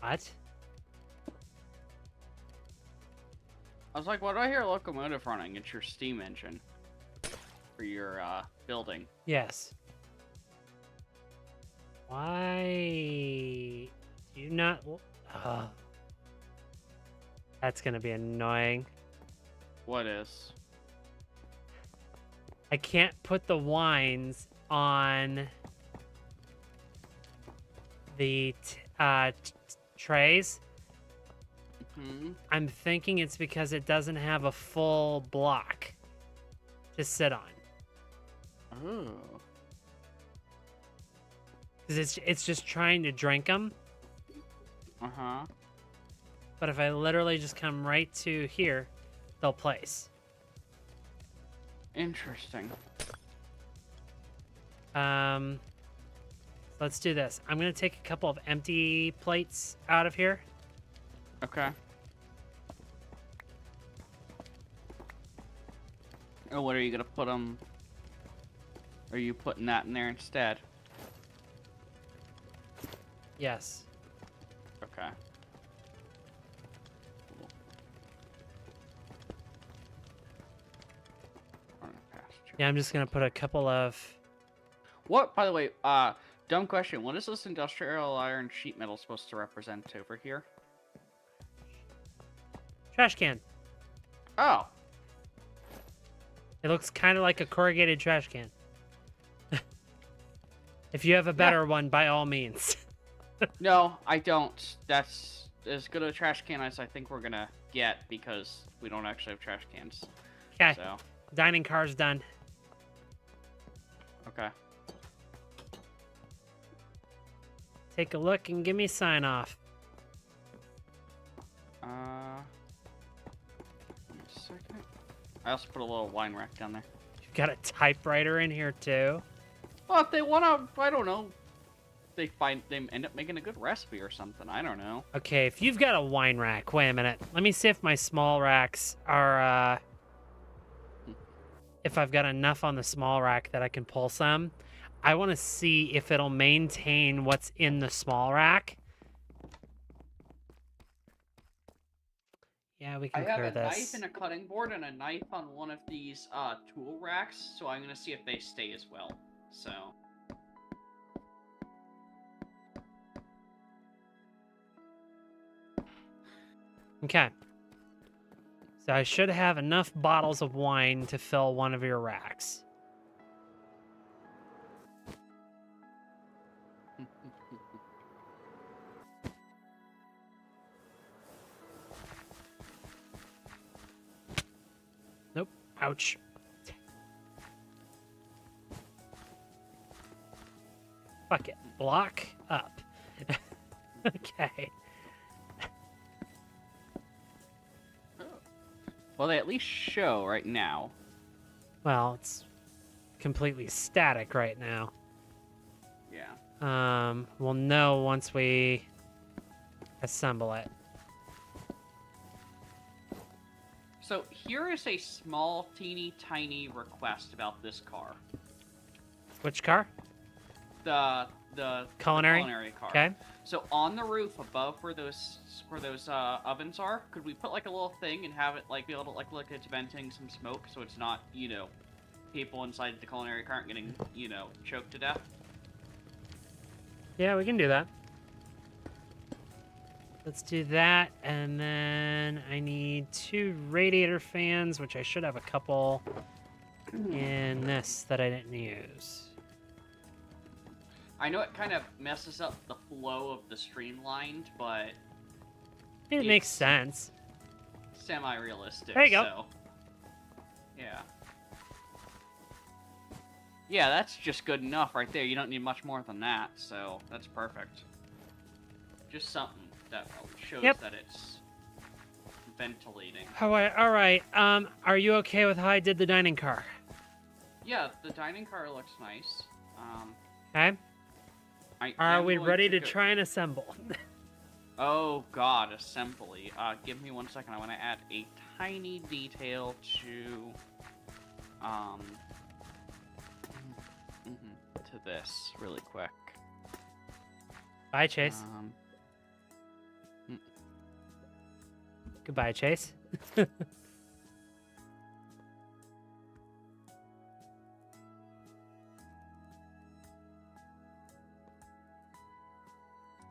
What? I was like, why do I hear a locomotive running? It's your steam engine for your building. Yes. Why do you not? That's gonna be annoying. What is? I can't put the wines on the trays. Hmm? I'm thinking it's because it doesn't have a full block to sit on. Oh. Because it's just trying to drink them. Uh-huh. But if I literally just come right to here, they'll place. Interesting. Let's do this. I'm going to take a couple of empty plates out of here. Okay. Oh, what are you gonna put them? Are you putting that in there instead? Yes. Okay. Cool. Yeah, I'm just going to put a couple of... What, by the way, dumb question. What is this industrial iron sheet metal supposed to represent over here? Trash can. Oh. It looks kind of like a corrugated trash can. If you have a better one, by all means. No, I don't. That's as good a trash can as I think we're gonna get because we don't actually have trash cans. Okay. So, Dining car's done. okay. Take a look and give me sign off. Give me a second. I also put a little wine rack down there. You've got a typewriter in here too. Well, if they wanna, I don't know. They end up making a good recipe or something. I don't know. Okay, if you've got a wine rack, wait a minute. Let me see if my small racks are, if I've got enough on the small rack that I can pull some. I want to see if it'll maintain what's in the small rack. Yeah, we I can have clear a this. knife and a cutting board and a knife on one of these tool racks, so I'm gonna see if they stay as well. So. Okay. So I should have enough bottles of wine to fill one of your racks. Nope. Ouch. Fuck it. Block up. Okay. Well, they at least show right now. Well, it's completely static right now. Yeah. We'll know once we assemble it. So here is a small, teeny, tiny request about this car. Which car? The Culinary? culinary car. Okay. So on the roof above where those ovens are, could we put like a little thing and have it like be able to like look it's venting some smoke so it's not, you know, people inside the culinary car aren't getting, you know, choked to death? Yeah, we can do that. Let's do that, and then I need 2 radiator fans, which I should have a couple in this that I didn't use. I know it kind of messes up the flow of the streamlined, but It makes sense. semi-realistic. There you go. So, yeah. Yeah, that's just good enough right there. You don't need much more than that, so that's perfect. Just something that shows that it's ventilating. All right. Are you okay with how I did the dining car? Yeah, the dining car looks nice. Okay. I Are am we going ready to to go- try and assemble? Oh god, assembly. Give me 1 second. I want to add a tiny detail to, to this really quick. Bye, Chase. Goodbye, Chase.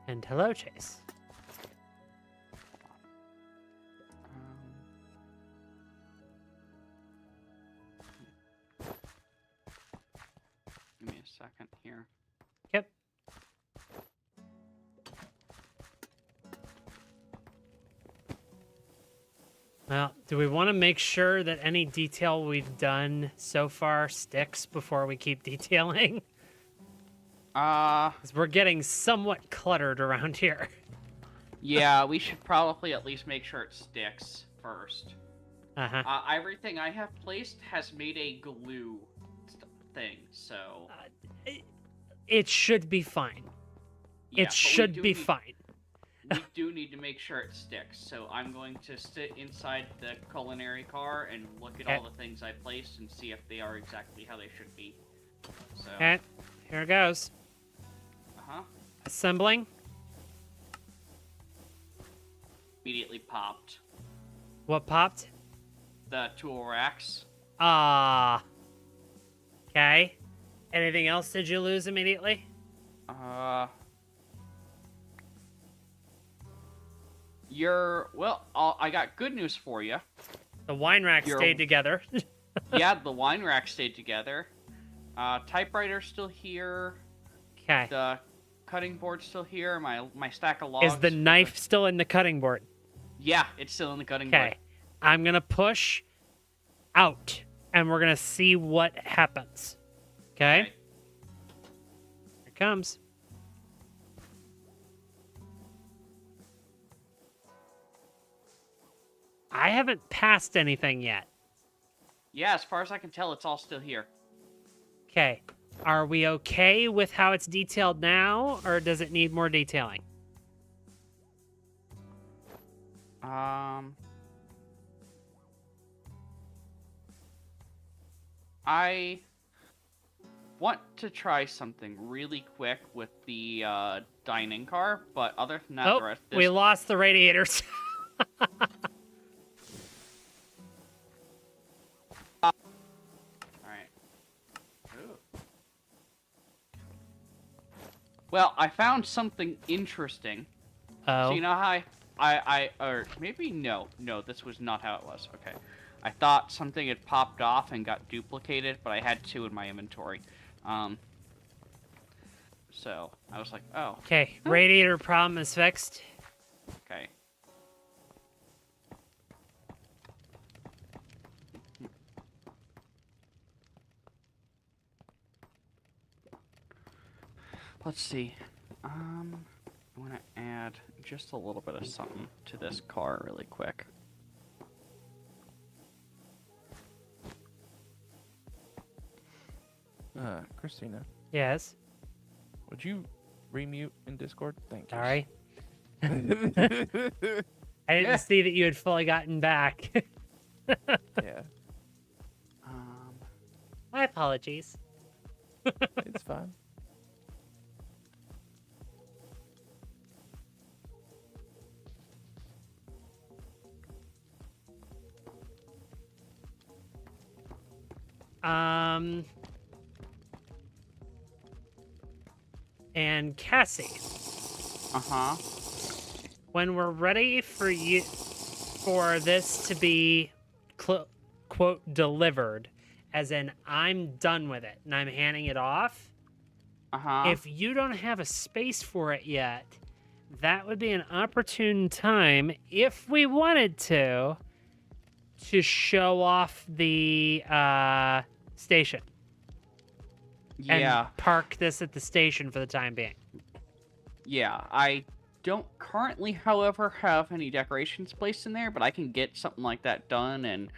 And hello, Chase. Give me a second here. Yep. Well, do we want to make sure that any detail we've done so far sticks before we keep detailing? Because we're getting somewhat cluttered around here. Yeah, we should probably at least make sure it sticks first. Uh-huh. Everything I have placed has made a glue thing, so... It should be fine. Yeah, It should be need, fine. We do need to make sure it sticks, so I'm going to sit inside the culinary car and look at all the things I placed and see if they are exactly how they should be. So. Okay, here it goes. Uh-huh. Assembling. Immediately popped. What popped? The tool racks. Ah. Okay. Anything else did you lose immediately? Well, I got good news for you. The wine rack stayed together. Yeah, the wine rack stayed together. Typewriter's still here. Okay. The cutting board's still here. My stack of logs. Is the knife still in the cutting board? Yeah, it's still in the cutting board. Okay. I'm going to push out, and we're going to see what happens. Okay? Here it comes. I haven't passed anything yet. Yeah, as far as I can tell, it's all still here. Okay. Are we okay with how it's detailed now, or does it need more detailing? I want to try something really quick with the dining car, but other than that, the rest of this... we lost the radiators. Well, I found something interesting. Oh. So you know how or maybe no, this was not how it was. Okay. I thought something had popped off and got duplicated, but I had 2 in my inventory. So I was like, oh. Okay, radiator problem is fixed. Okay. Let's see. I'm gonna add just a little bit of something to this car really quick. Christina. Yes. Would you remute in Discord? Thank you. Sorry. I didn't see that you had fully gotten back. Yeah. My apologies. It's fine. And Cassie. Uh-huh. When we're ready for this to be quote delivered, as in I'm done with it and I'm handing it off. Uh-huh. If you don't have a space for it yet, that would be an opportune time, if we wanted to show off the station. Yeah. And park this at the station for the time being. Yeah, I don't currently, however, have any decorations placed in there, but I can get something like that done, and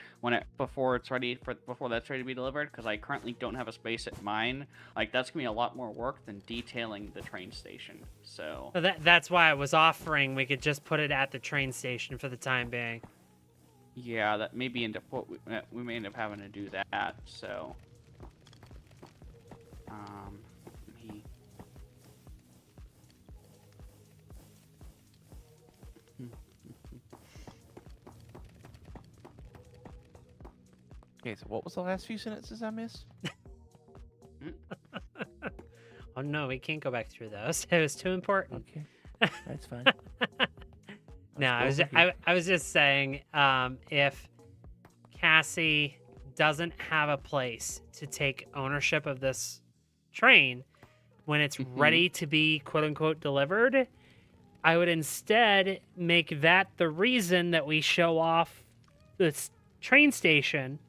before that's ready to be delivered, because I currently don't have a space at mine. Like, that's gonna be a lot more work than detailing the train station. So that's why I was offering we could just put it at the train station for the time being. Yeah, that may be we may end up having to do that. So, Okay, so what was the last few sentences I missed? Oh no, we can't go back through those. It was too important. Okay, that's fine. No, I was just saying, if Cassie doesn't have a place to take ownership of this train when it's ready to be quote unquote delivered, I would instead make that the reason that we show off this train station,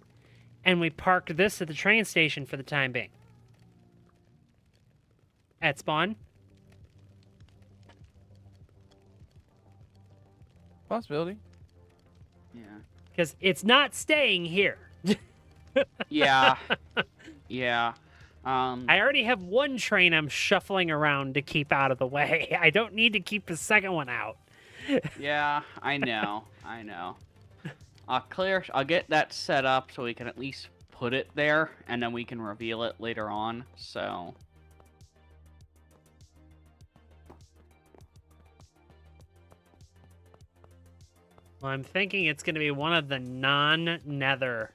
and we park this at the train station for the time being. At spawn. Possibility. Yeah. Because it's not staying here. Yeah. Yeah. I already have one train I'm shuffling around to keep out of the way. I don't need to keep the second one out. Yeah, I know. I know. I'll get that set up so we can at least put it there, and then we can reveal it later on, so... Well, I'm thinking it's going to be one of the non-nether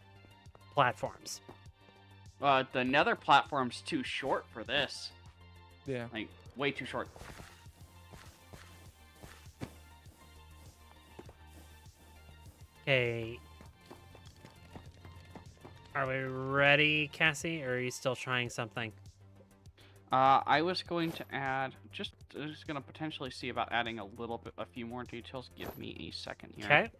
platforms. The nether platform's too short for this. Yeah. Like, way too short. Okay. Are we ready, Cassie, or are you still trying something? I was going to add, just gonna potentially see about adding a few more details. Give me a second here. Okay.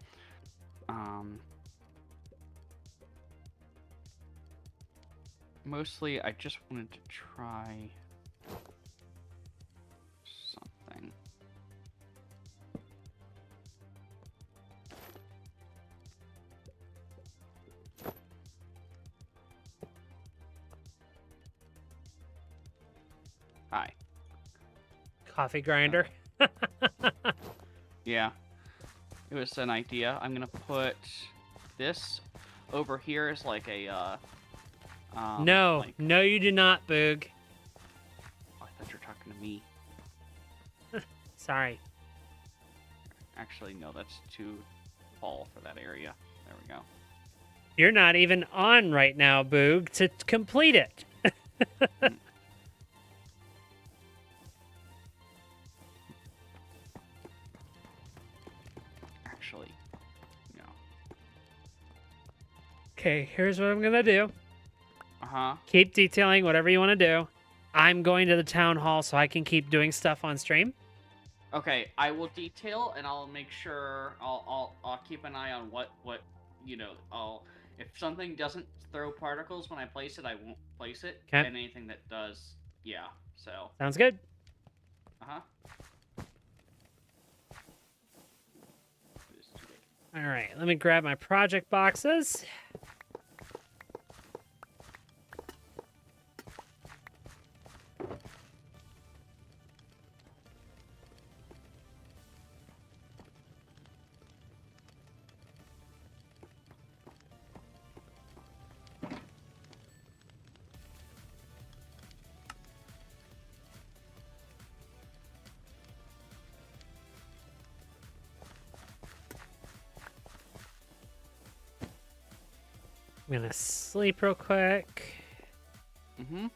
Mostly, I just wanted to try something. Hi. Coffee grinder. Yeah. It was an idea. I'm gonna put this over here as like a, No, like... no, you do not, Boog. Oh, I thought you were talking to me. Sorry. Actually, no, that's too tall for that area. There we go. You're not even on right now, Boog, to complete it. Actually, no. Okay, here's what I'm going to do. Uh-huh. Keep detailing whatever you want to do. I'm going to the town hall so I can keep doing stuff on stream. Okay, I will detail, and I'll make sure I'll keep an eye on what you know. If something doesn't throw particles when I place it, I won't place it. Okay. And anything that does, yeah. So. Sounds good. Uh-huh. All right, let me grab my project boxes. I'm gonna sleep real quick. Mm-hmm.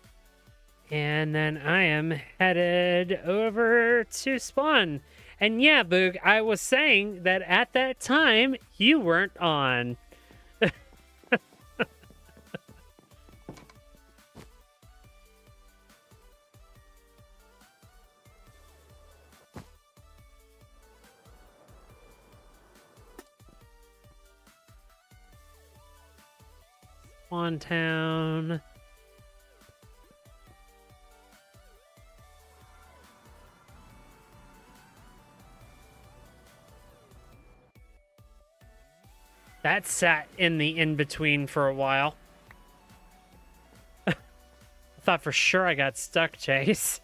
And then I am headed over to spawn. And yeah, Boog, I was saying that at that time, you weren't on. Spawn town. That sat in the in-between for a while. I thought for sure I got stuck, Chase.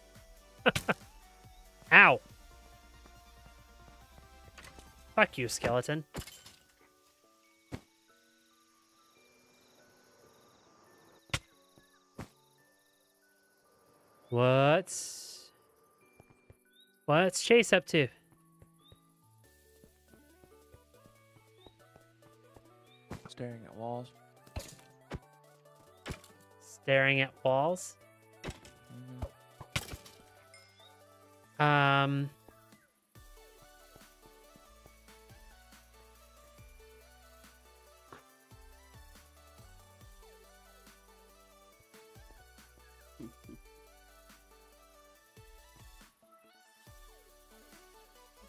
Ow. Fuck you, skeleton. What's Chase up to? Staring at walls. Staring at walls? Mm-hmm.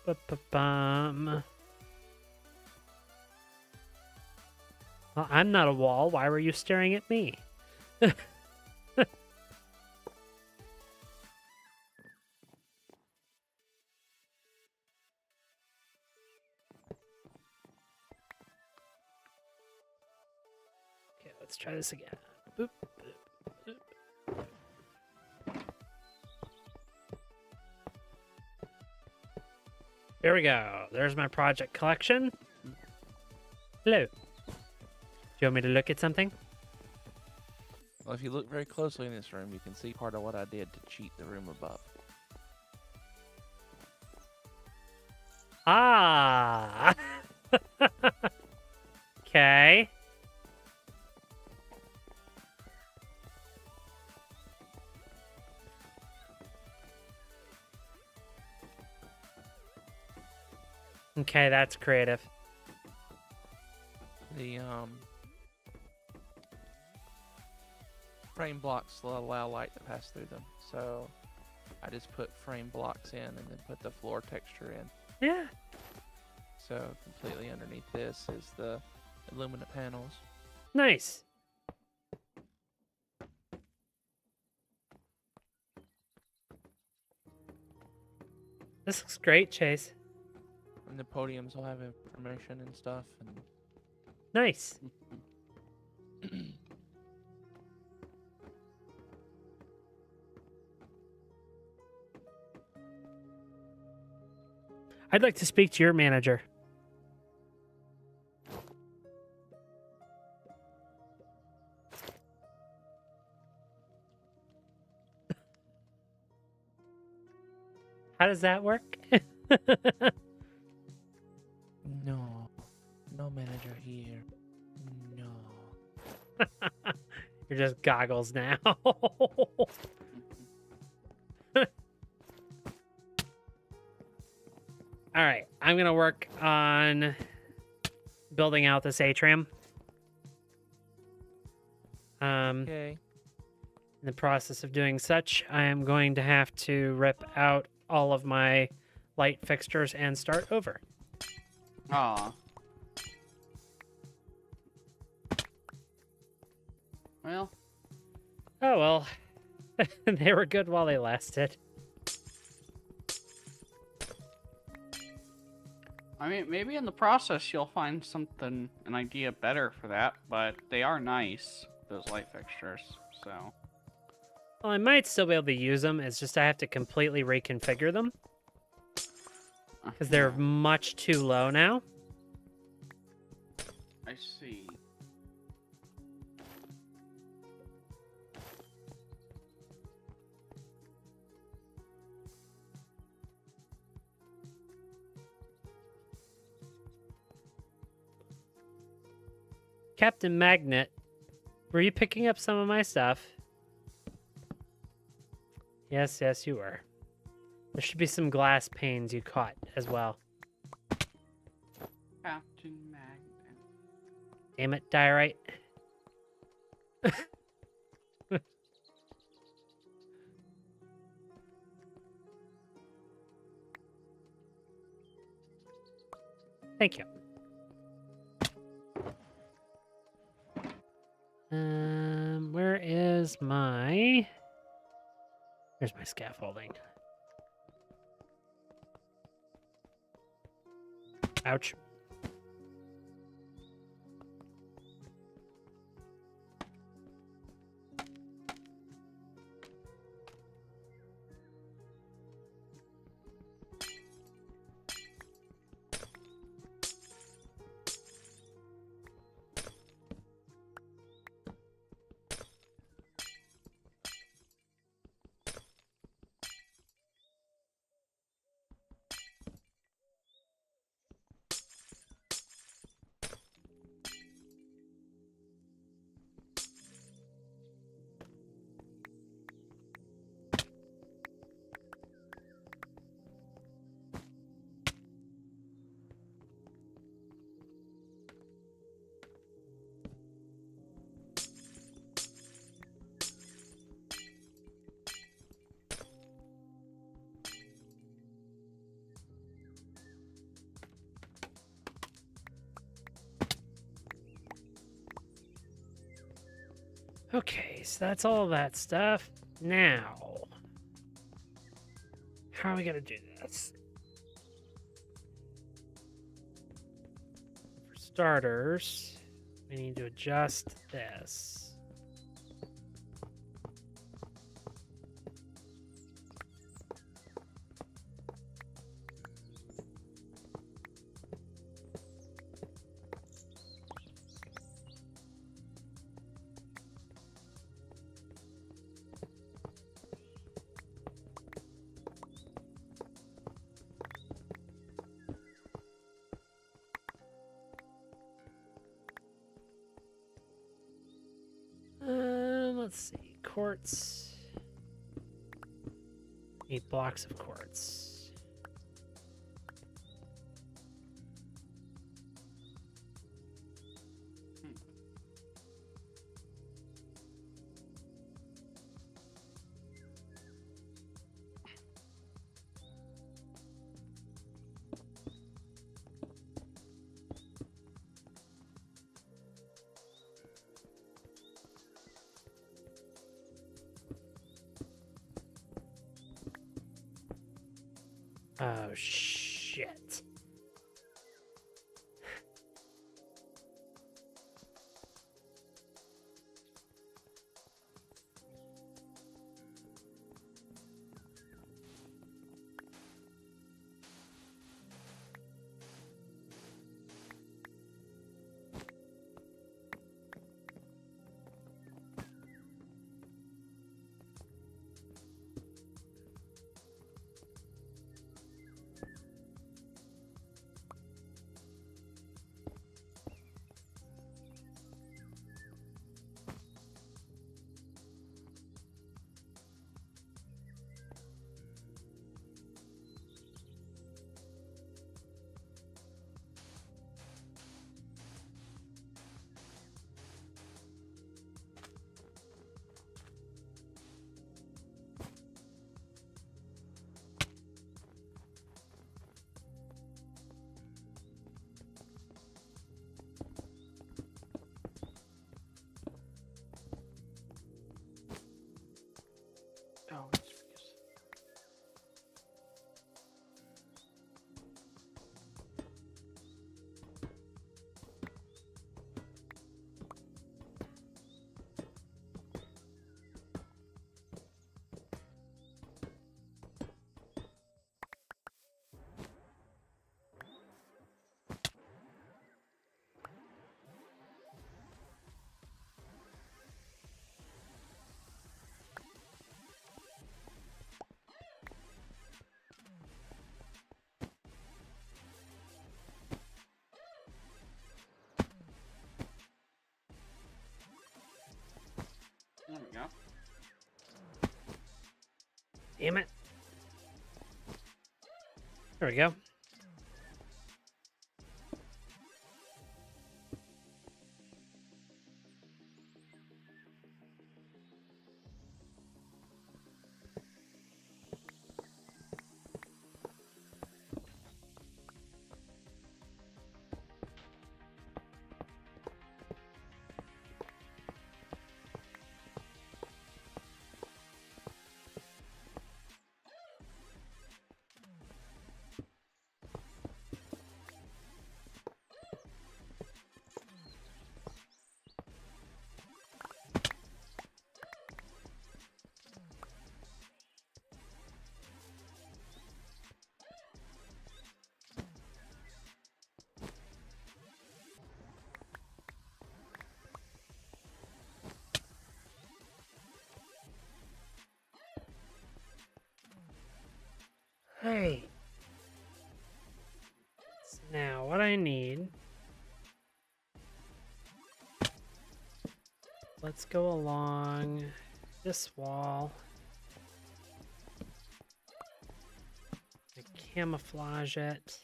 Ba-ba-bum. Well, I'm not a wall. Why were you staring at me? let's try this again. Boop, boop, boop. Here we go. There's my project collection. Hello. Do you want me to look at something? Well, if you look very closely in this room, you can see part of what I did to cheat the room above. Ah. Okay. Okay, that's creative. The frame blocks will allow light to pass through them, so I just put frame blocks in and then put the floor texture in. Yeah. So completely underneath this is the illuminate panels. Nice. This looks great, Chase. And the podiums will have information and stuff. And Nice. I'd like to speak to your manager. How does that work? no, no manager here. No. You're just goggles now. All right, I'm gonna work on building out this atrium. Okay. In the process of doing such, I am going to have to rip out all of my light fixtures and start over. Aw. Well, Oh well, they were good while they lasted. I mean, maybe in the process you'll find something, an idea better for that, but they are nice, those light fixtures, so. Well, I might still be able to use them. It's just I have to completely reconfigure them because they're much too low now. I see. Captain Magnet, were you picking up some of my stuff? Yes, yes, you were. There should be some glass panes you caught as well. Captain Magnet. Damn it, Diorite. Thank you. Where is my... There's my scaffolding. Ouch. Okay, so that's all that stuff. Now, how are we gonna do this? For starters, We need to adjust this. Let's see. Quartz. Need blocks of quartz. Oh, shit. Oh, it's because... There we go. Damn it. There we go. Hey. So now what I need. Let's go along this wall. Camouflage it.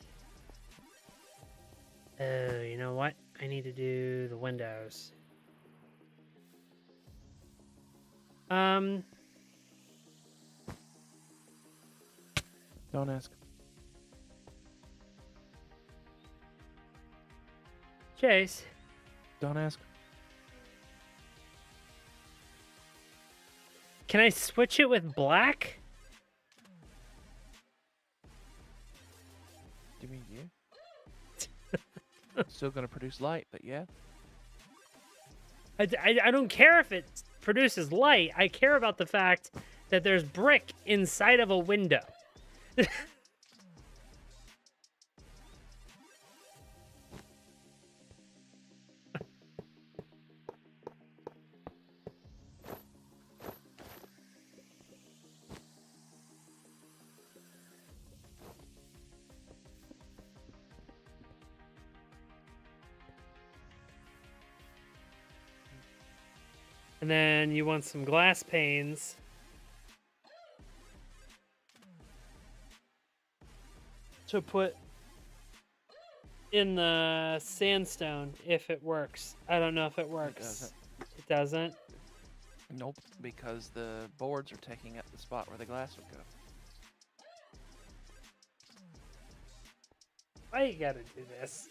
Oh, you know what? I need to do the windows. Don't ask. Chase. Don't ask. Can I switch it with black? Do you mean yeah? Still gonna produce light, but yeah. I don't care if it produces light. I care about the fact that there's brick inside of a window. And then you want some glass panes. To put in the sandstone if it works. I don't know if it works. It doesn't? Nope, because the boards are taking up the spot where the glass would go. Why you gotta do this?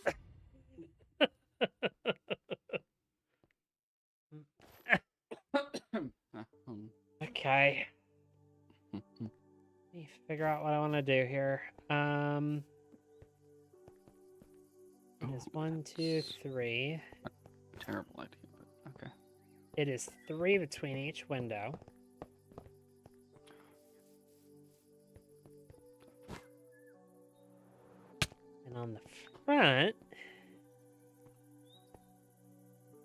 Okay. Let me figure out what I want to do here. It's 1, 2, 3. Terrible idea, but okay. It is 3 between each window. And on the front...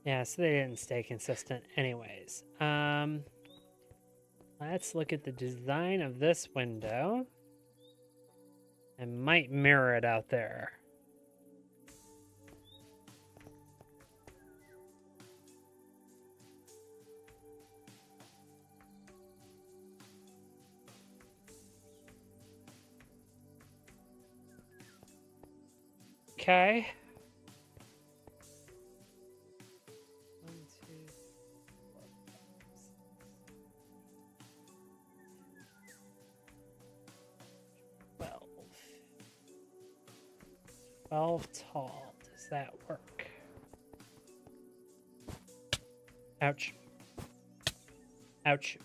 Yeah, so they didn't stay consistent anyways. Let's look at the design of this window. I might mirror it out there. Okay. 1, 2, 4, 5, 6, 12 tall. Does that work? Ouch. Ouch.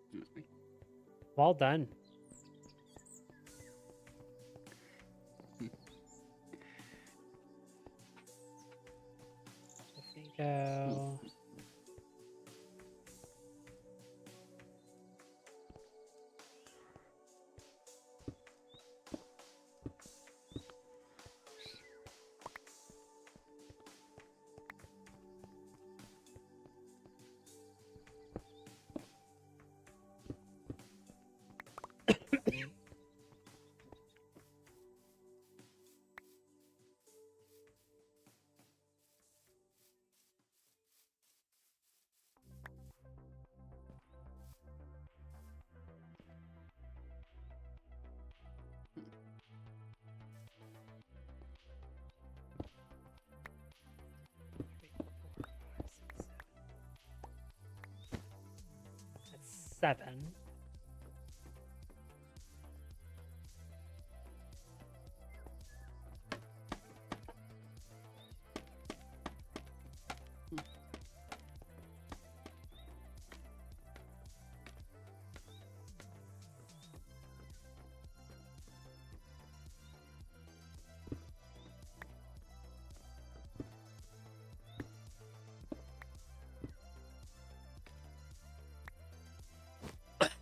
Excuse me. Well done. If we go... That's 7.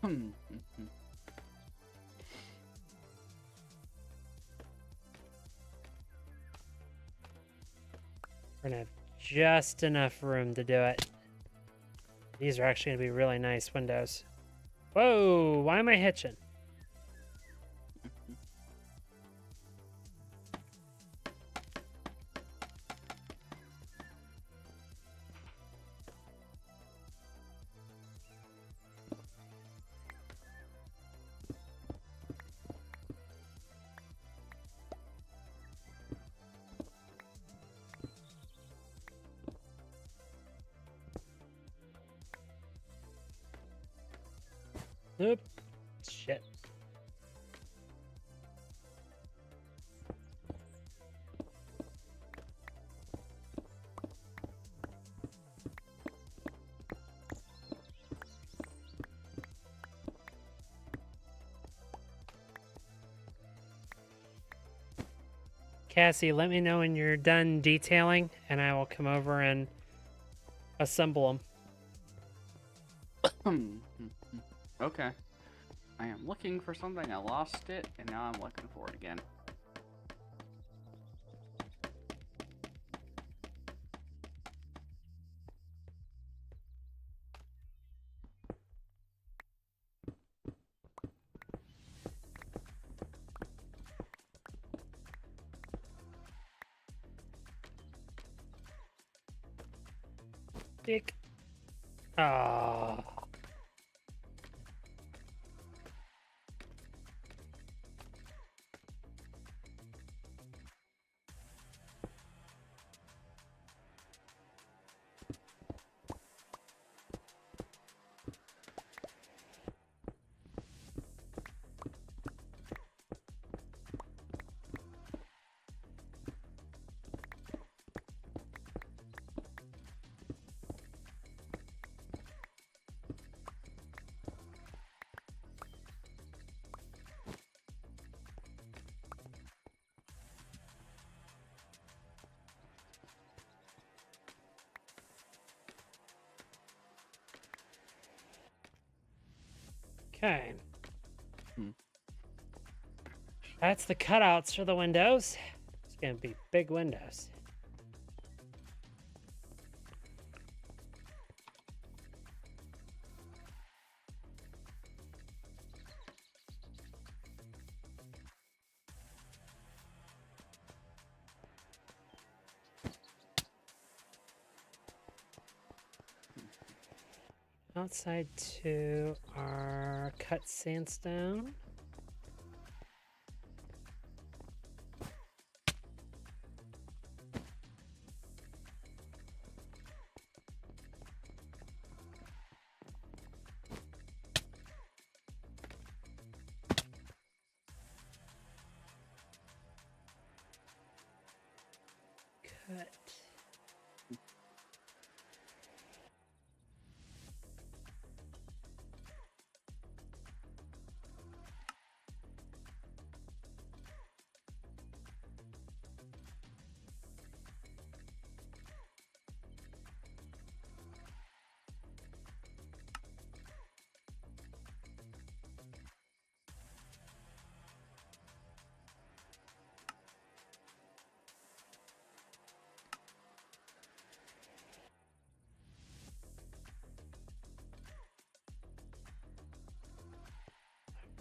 We're gonna have just enough room to do it. These are actually gonna be really nice windows. Whoa, why am I hitching? Oop. Shit. Cassie, let me know when you're done detailing, and I will come over and assemble them. Okay. I am looking for something. I lost it, and now I'm looking for it again. Dick. Oh. Okay. That's the cutouts for the windows. It's gonna be big windows. Outside to our cut sandstone. Cut.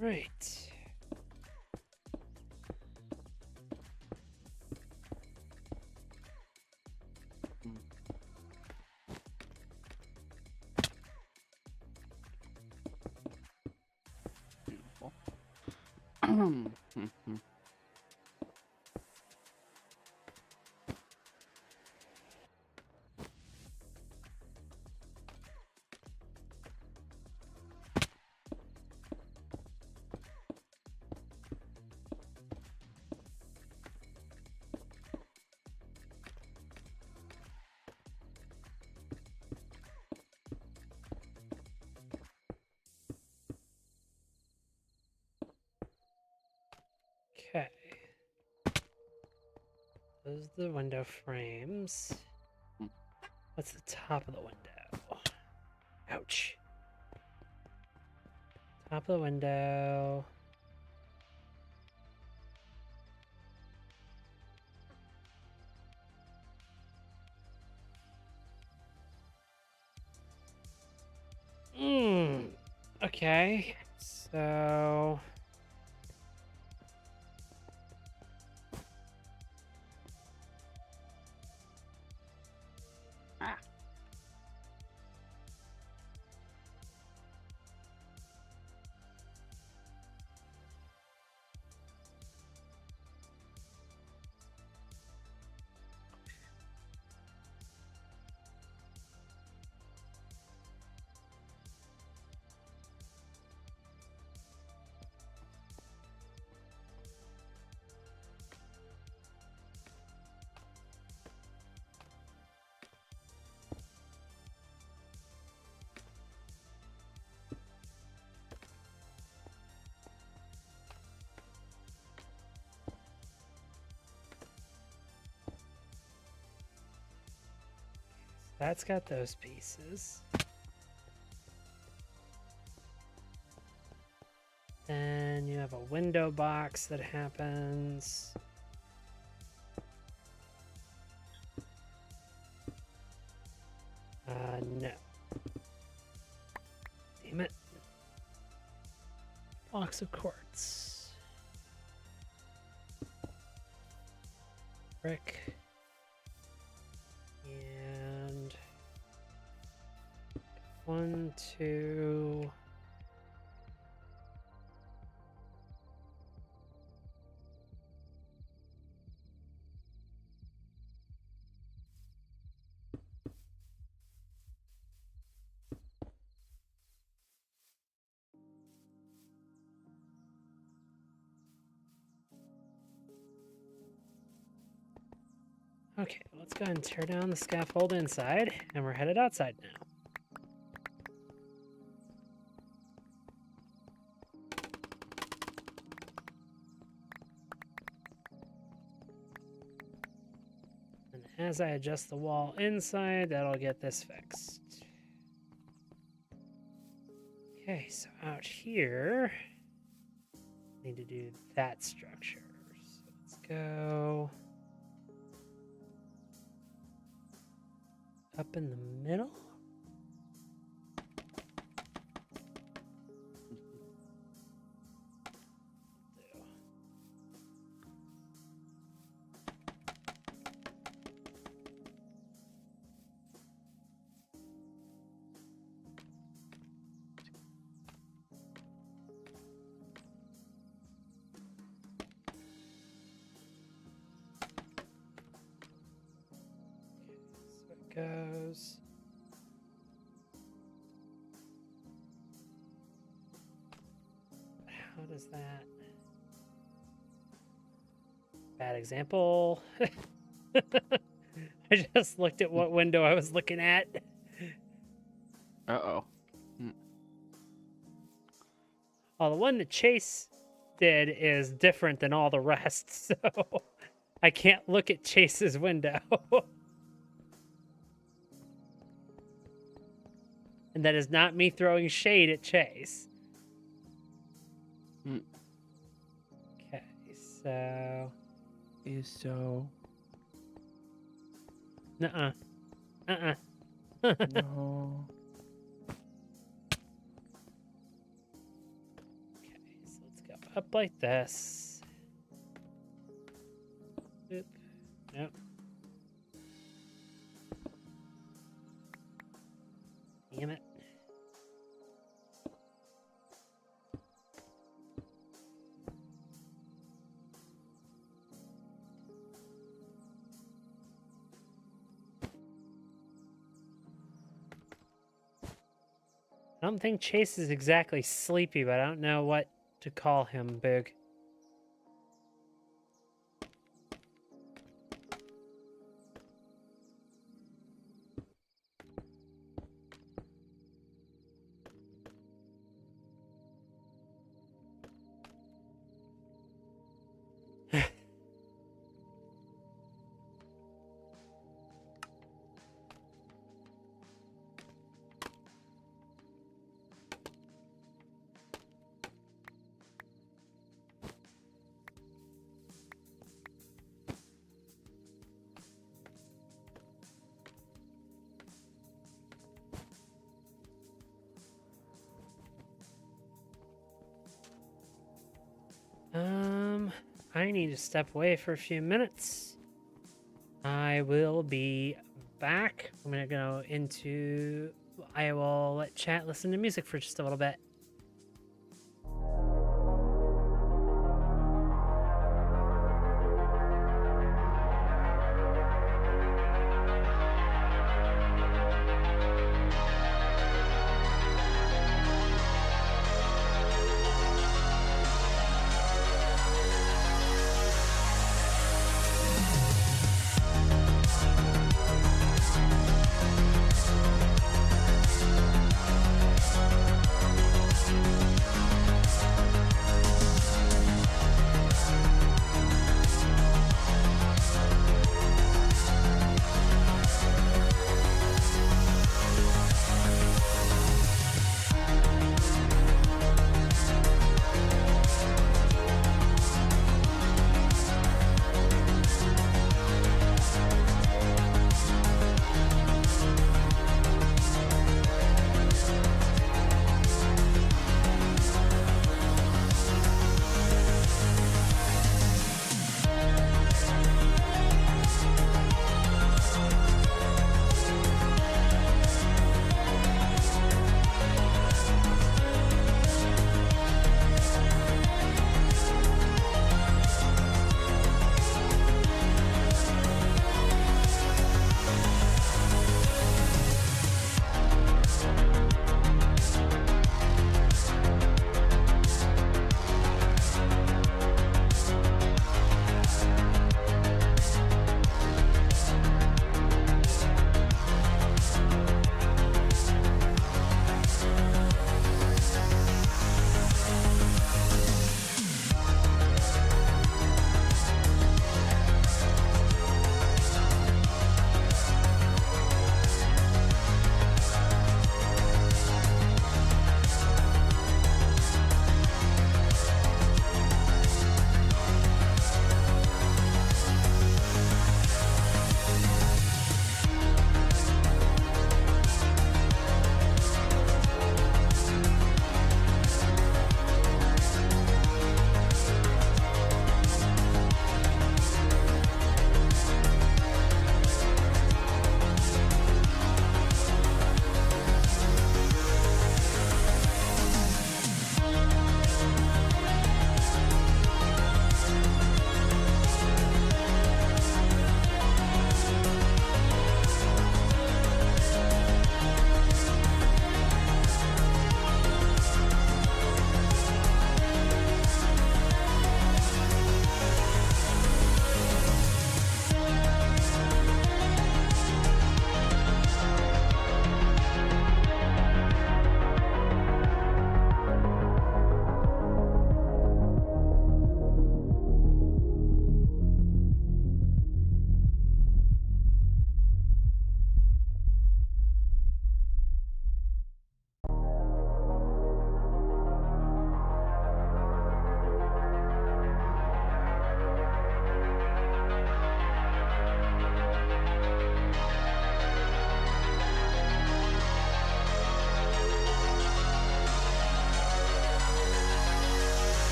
Right. Beautiful. Okay. Those are the window frames. What's the top of the window? Ouch. Top of the window. Okay. So Ah. That's got those pieces. Then you have a window box that happens. No. Damn it. Blocks of quartz. Brick. And 1, 2. Okay, let's go ahead and tear down the scaffold inside, and we're headed outside now. And as I adjust the wall inside, that'll get this fixed. Okay, so out here, I need to do that structure. So let's go up in the middle. Goes. How does that? Bad example. I just looked at what window I was looking at. Uh-oh. Well, the one that Chase did is different than all the rest, so I can't look at Chase's window. And that is not me throwing shade at Chase. Okay, so... Nuh-uh. Uh-uh. No. Okay, so let's go up like this. Oop. Nope. Damn it. I don't think Chase is exactly sleepy, but I don't know what to call him, Big. I need to step away for a few minutes. I will be back. I'm gonna go into... I will let chat listen to music for just a little bit.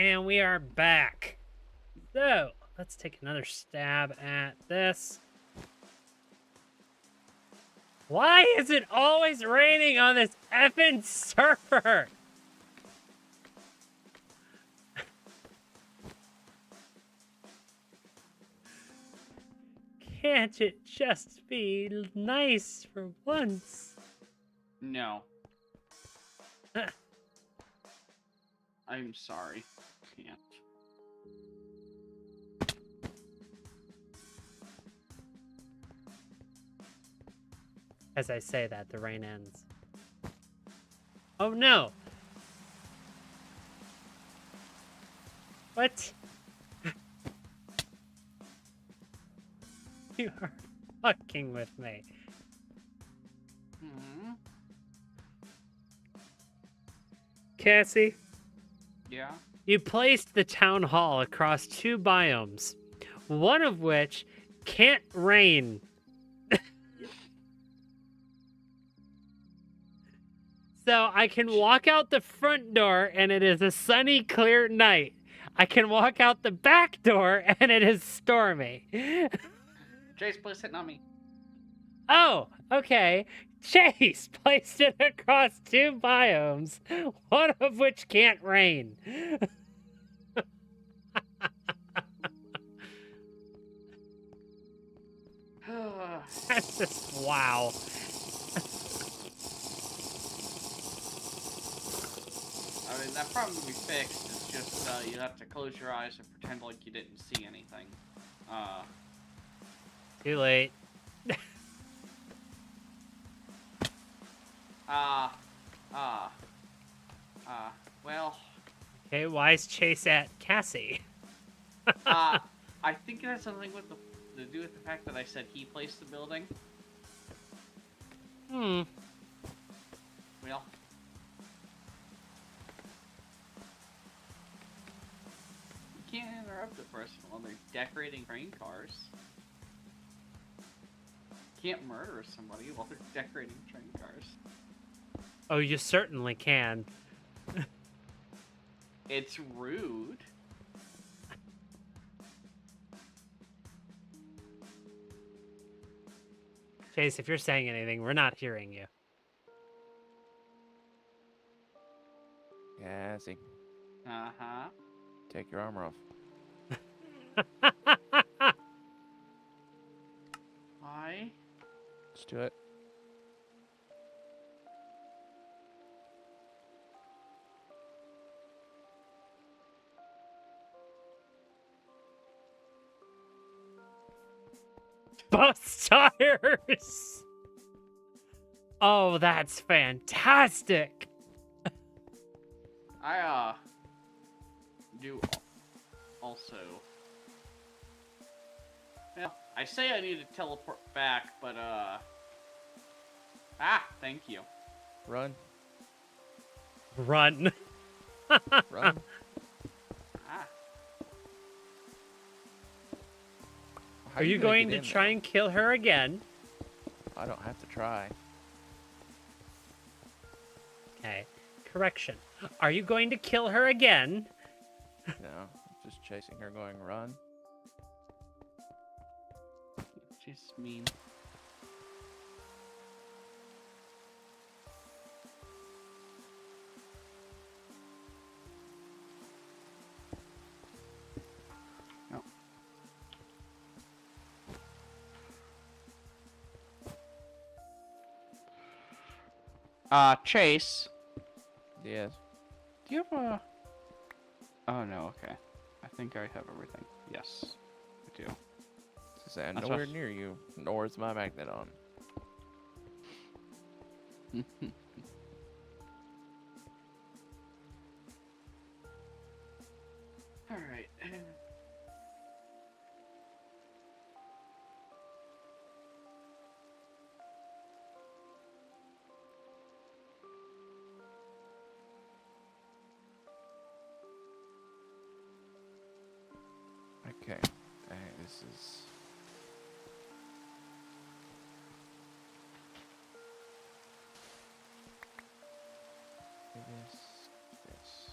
And we are back. So, let's take another stab at this. Why is it always raining on this effing server? Can't it just be nice for once? No. I'm sorry. Can't. As I say that, the rain ends. Oh no! What? You are fucking with me. Hmm. Cassie, Yeah. you placed the town hall across 2 biomes, one of which can't rain. So I can walk out the front door and it is a sunny, clear night. I can walk out the back door and it is stormy. Chase, please hitting on me. Oh, okay. Chase placed it across 2 biomes, one of which can't rain. That's just wow. I mean, that problem can be fixed. It's just you have to close your eyes and pretend like you didn't see anything. Too late. Well, Okay, why is Chase at Cassie? I think it has something with to do with the fact that I said he placed the building. Hmm. Well, you can't interrupt a person while they're decorating train cars. You can't murder somebody while they're decorating train cars. Oh, you certainly can. It's rude. Chase, if you're saying anything, we're not hearing you. Cassie, Uh-huh. take your armor off. Why? Let's do it. Bus tires! Oh, that's fantastic! I, do also... Well, I say I need to teleport back, but, thank you. Run. Run. Run. How Are you gonna going get to in try there? and kill her again? I don't have to try. Okay. Correction. Are you going to kill her again? No, just chasing her going run. She's mean. Chase, Yes. do you have a... Oh, no, okay. I think I have everything. Yes, I do. Say I'm That's nowhere what- near you, nor is my magnet on. Alright. Okay. This is. This.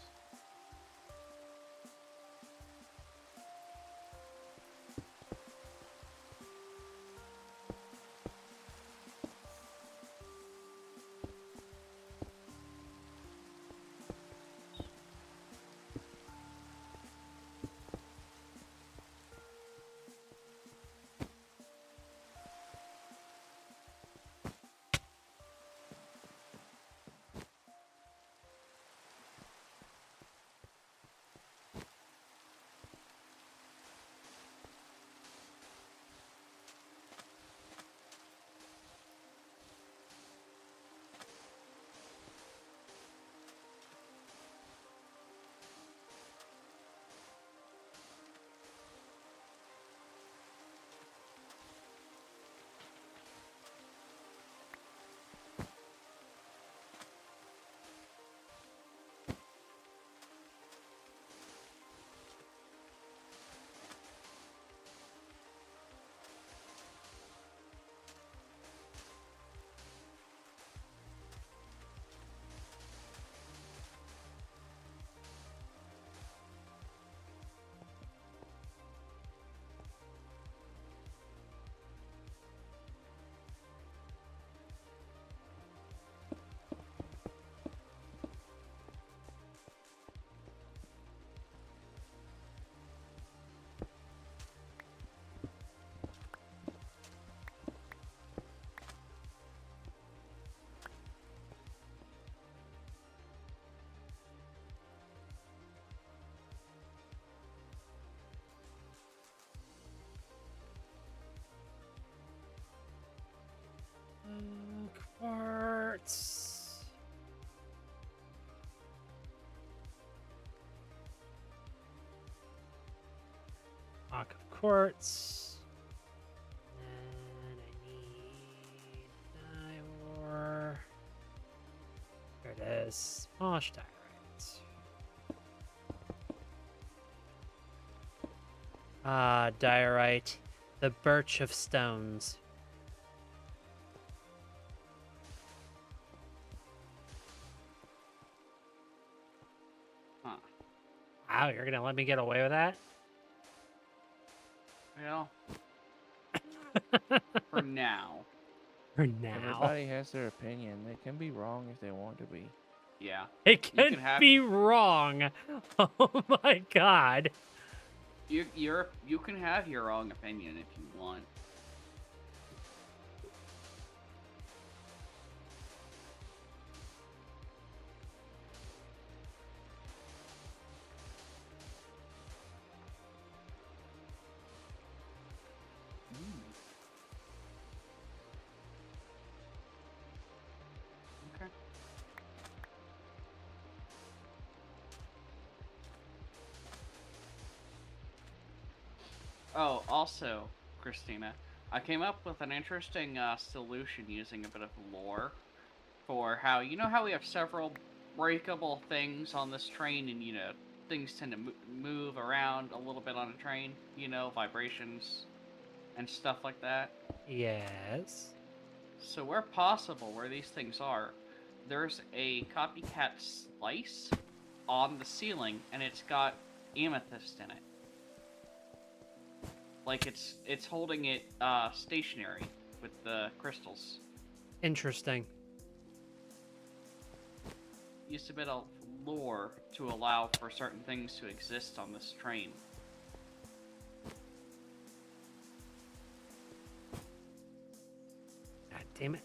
quartz. And I need dye ore. There it is. Polished diorite. Ah, diorite. The birch of stones. Huh. Wow, you're gonna let me get away with that? Well, for now. For now. Everybody has their opinion. They can be wrong if they want to be. Yeah. It You could can have- be wrong. Oh my god. You can have your own opinion if you want. Okay. Oh, also, Christina, I came up with an interesting solution using a bit of lore for how, you know how we have several breakable things on this train and, things tend to move around a little bit on a train, vibrations and stuff like that. Yes. So where possible, where these things are, there's a copycat slice on the ceiling, and it's got amethyst in it. Like it's holding it stationary with the crystals. Interesting. Used a bit of lore to allow for certain things to exist on this train. God damn it.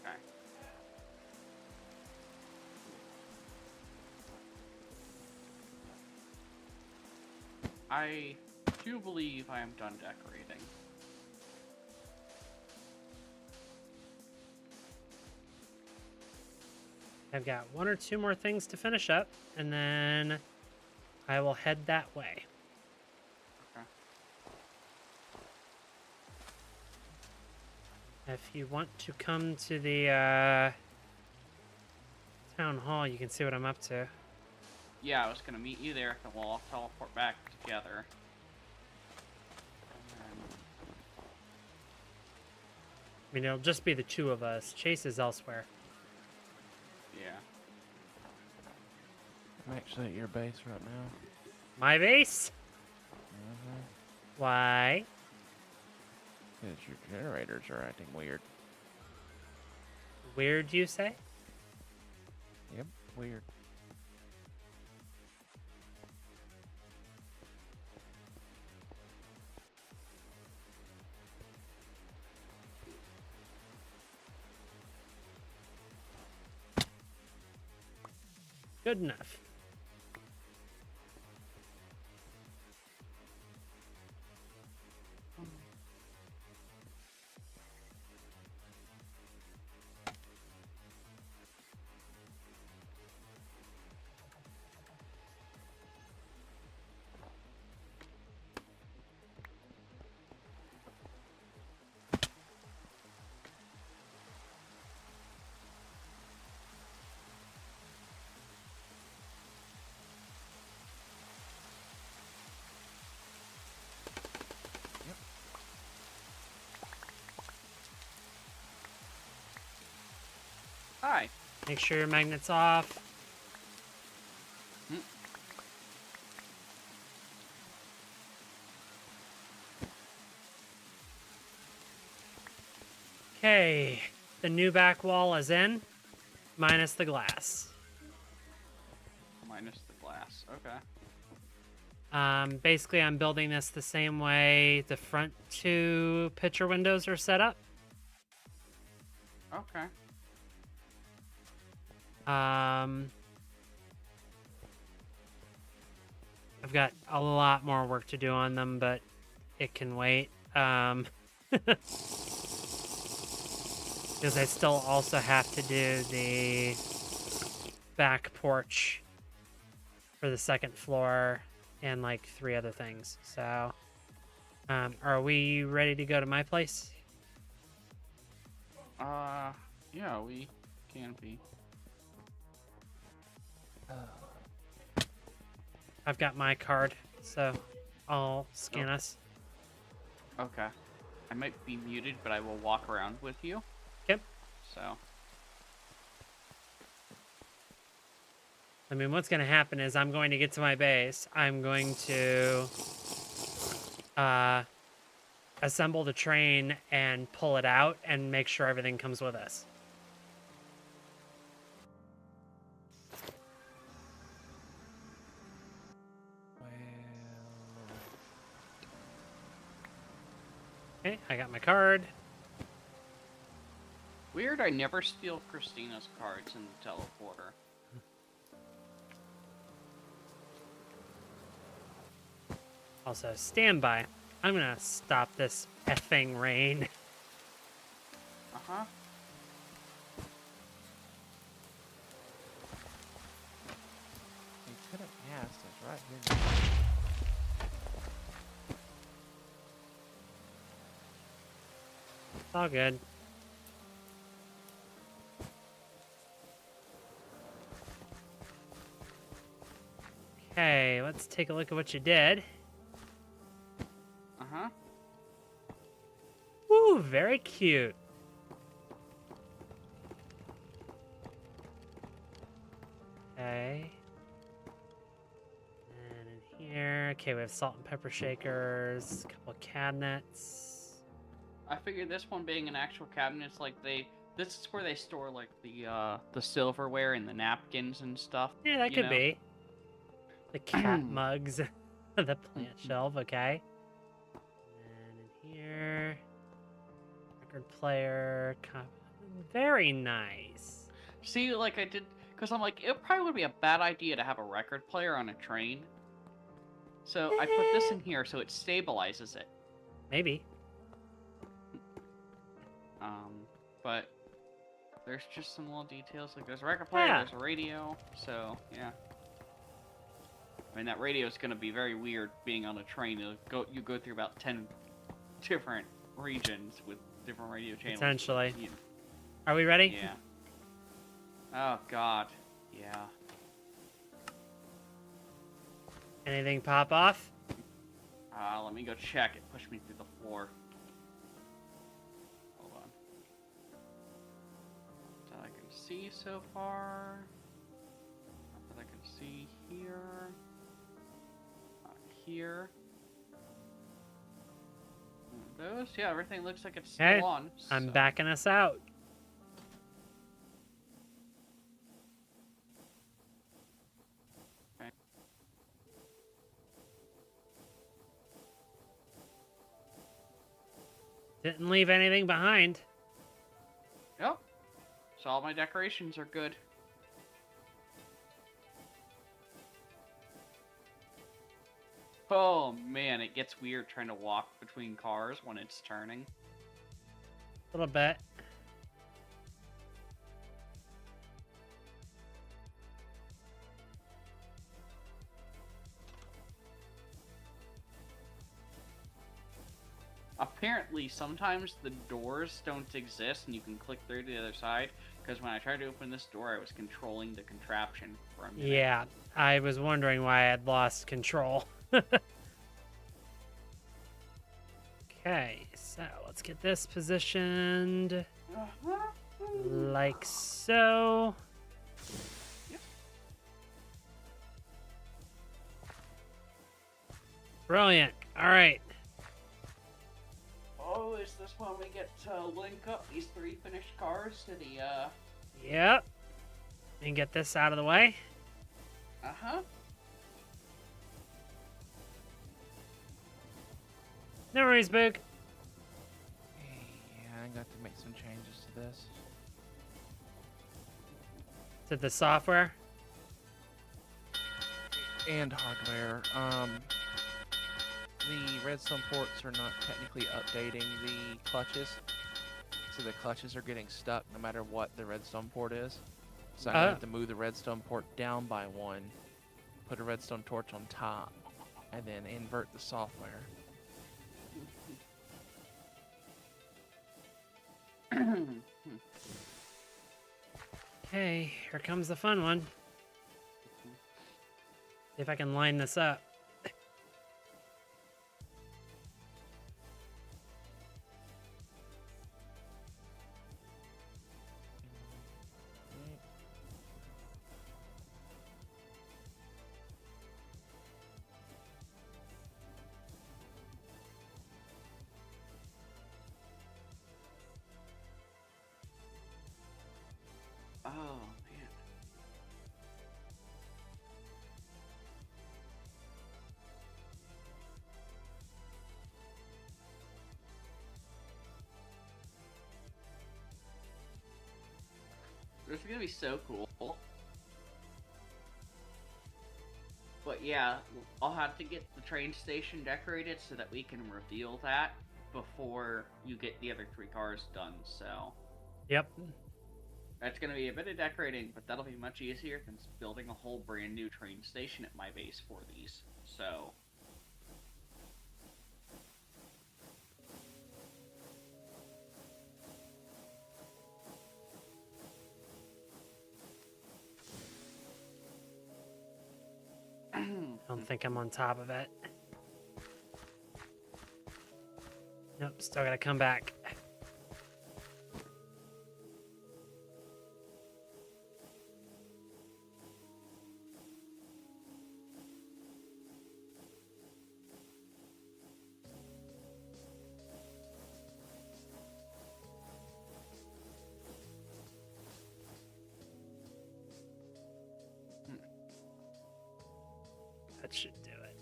Okay. I do believe I am done decorating. I've got one or two more things to finish up, and then I will head that way. Okay. If you want to come to the town hall, you can see what I'm up to. Yeah, I was gonna meet you there, and we'll all teleport back together. And I mean, it'll just be the two of us. Chase is elsewhere. then, yeah. I'm actually at your base right now. My base? Mm-hmm. Why? Because your generators are acting weird. Weird, you say? Yep, weird. Good enough. Make sure your magnet's off. Hmm. Okay, the new back wall is in, minus the glass. Minus the glass. Okay. Basically, I'm building this the same way the front two picture windows are set up. Okay. I've got a lot more work to do on them, but it can wait. Because I still also have to do the back porch for the second floor and like 3 other things. So, are we ready to go to my place? Yeah, we can be. I've got my card, so I'll scan us. Okay. I might be muted, but I will walk around with you. Yep. So. I mean, what's going to happen is I'm going to get to my base. I'm going to assemble the train and pull it out and make sure everything comes with us. Okay, I got my card. Weird, I never steal Christina's cards in the teleporter. Also, stand by. I'm going to stop this effing rain. Uh-huh. You could have asked us right here. It's all good. Okay, let's take a look at what you did. Uh-huh. Woo, very cute. Okay. And in here, okay, we have salt and pepper shakers, a couple of cabinets. I figured this one being an actual cabinet, it's like this is where they store like the silverware and the napkins and stuff. Yeah, that you could know? be. The cat mugs, the plant shelf, okay. And in here, record player, very nice. See, like I did, because I'm like, it probably would be a bad idea to have a record player on a train. So I put this in here so it stabilizes it. Maybe. But there's just some little details. Like there's a record player, Yeah. there's a radio. So yeah. I mean that radio is gonna be very weird being on a train. You go through about 10 different regions with different radio channels. Potentially. You- Are we ready? Yeah. Oh God. Yeah. Anything pop off? Let me go check. It pushed me through the floor. Hold on. That I can see so far. Not that I can see here. Not here. Those? Yeah, everything looks like it's still Okay, on. I'm so- backing us out. Okay. Didn't leave anything behind. Yep. So all my decorations are good. Oh man, it gets weird trying to walk between cars when it's turning. A little bit. Apparently, sometimes the doors don't exist and you can click through to the other side, because when I tried to open this door, I was controlling the contraption for a minute. Yeah, I was wondering why I'd lost control. Okay, so let's get this positioned like so. Yep. Brilliant. All right. Oh, is this when we get to link up these 3 finished cars to the, Yep. And get this out of the way. Uh-huh. No worries, Boog. Yeah, I got to make some changes to this. To the software. And hardware. The redstone ports are not technically updating the clutches. So the clutches are getting stuck no matter what the redstone port is. So I have to move the redstone port down by 1, put a redstone torch on top, and then invert the software. Okay, here comes the fun one. See if I can line this up. Oh, man. This is gonna be so cool. But yeah, I'll have to get the train station decorated so that we can reveal that before you get the other 3 cars done, so... Yep. That's gonna be a bit of decorating, but that'll be much easier than building a whole brand new train station at my base for these, so... I don't think I'm on top of it. Nope, still gotta come back. That should do it.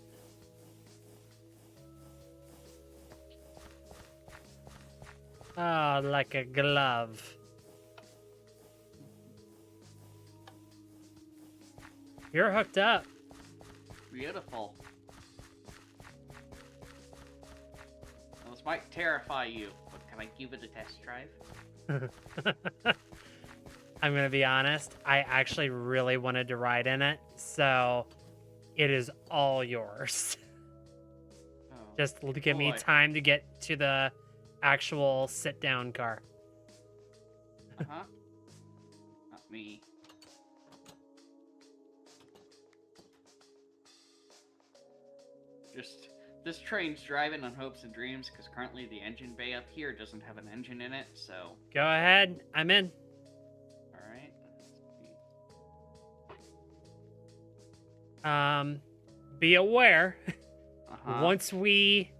Oh, like a glove. You're hooked up. Beautiful. Well, this might terrify you, but can I give it a test drive? I'm gonna be honest, I actually really wanted to ride in it, so it is all yours. Oh. Just give me Boy. time to get to the actual sit-down car. Uh-huh. Not me. Just, this train's driving on hopes and dreams, because currently the engine bay up here doesn't have an engine in it, so... Go ahead, I'm in. Alright. Be aware, Uh-huh. once we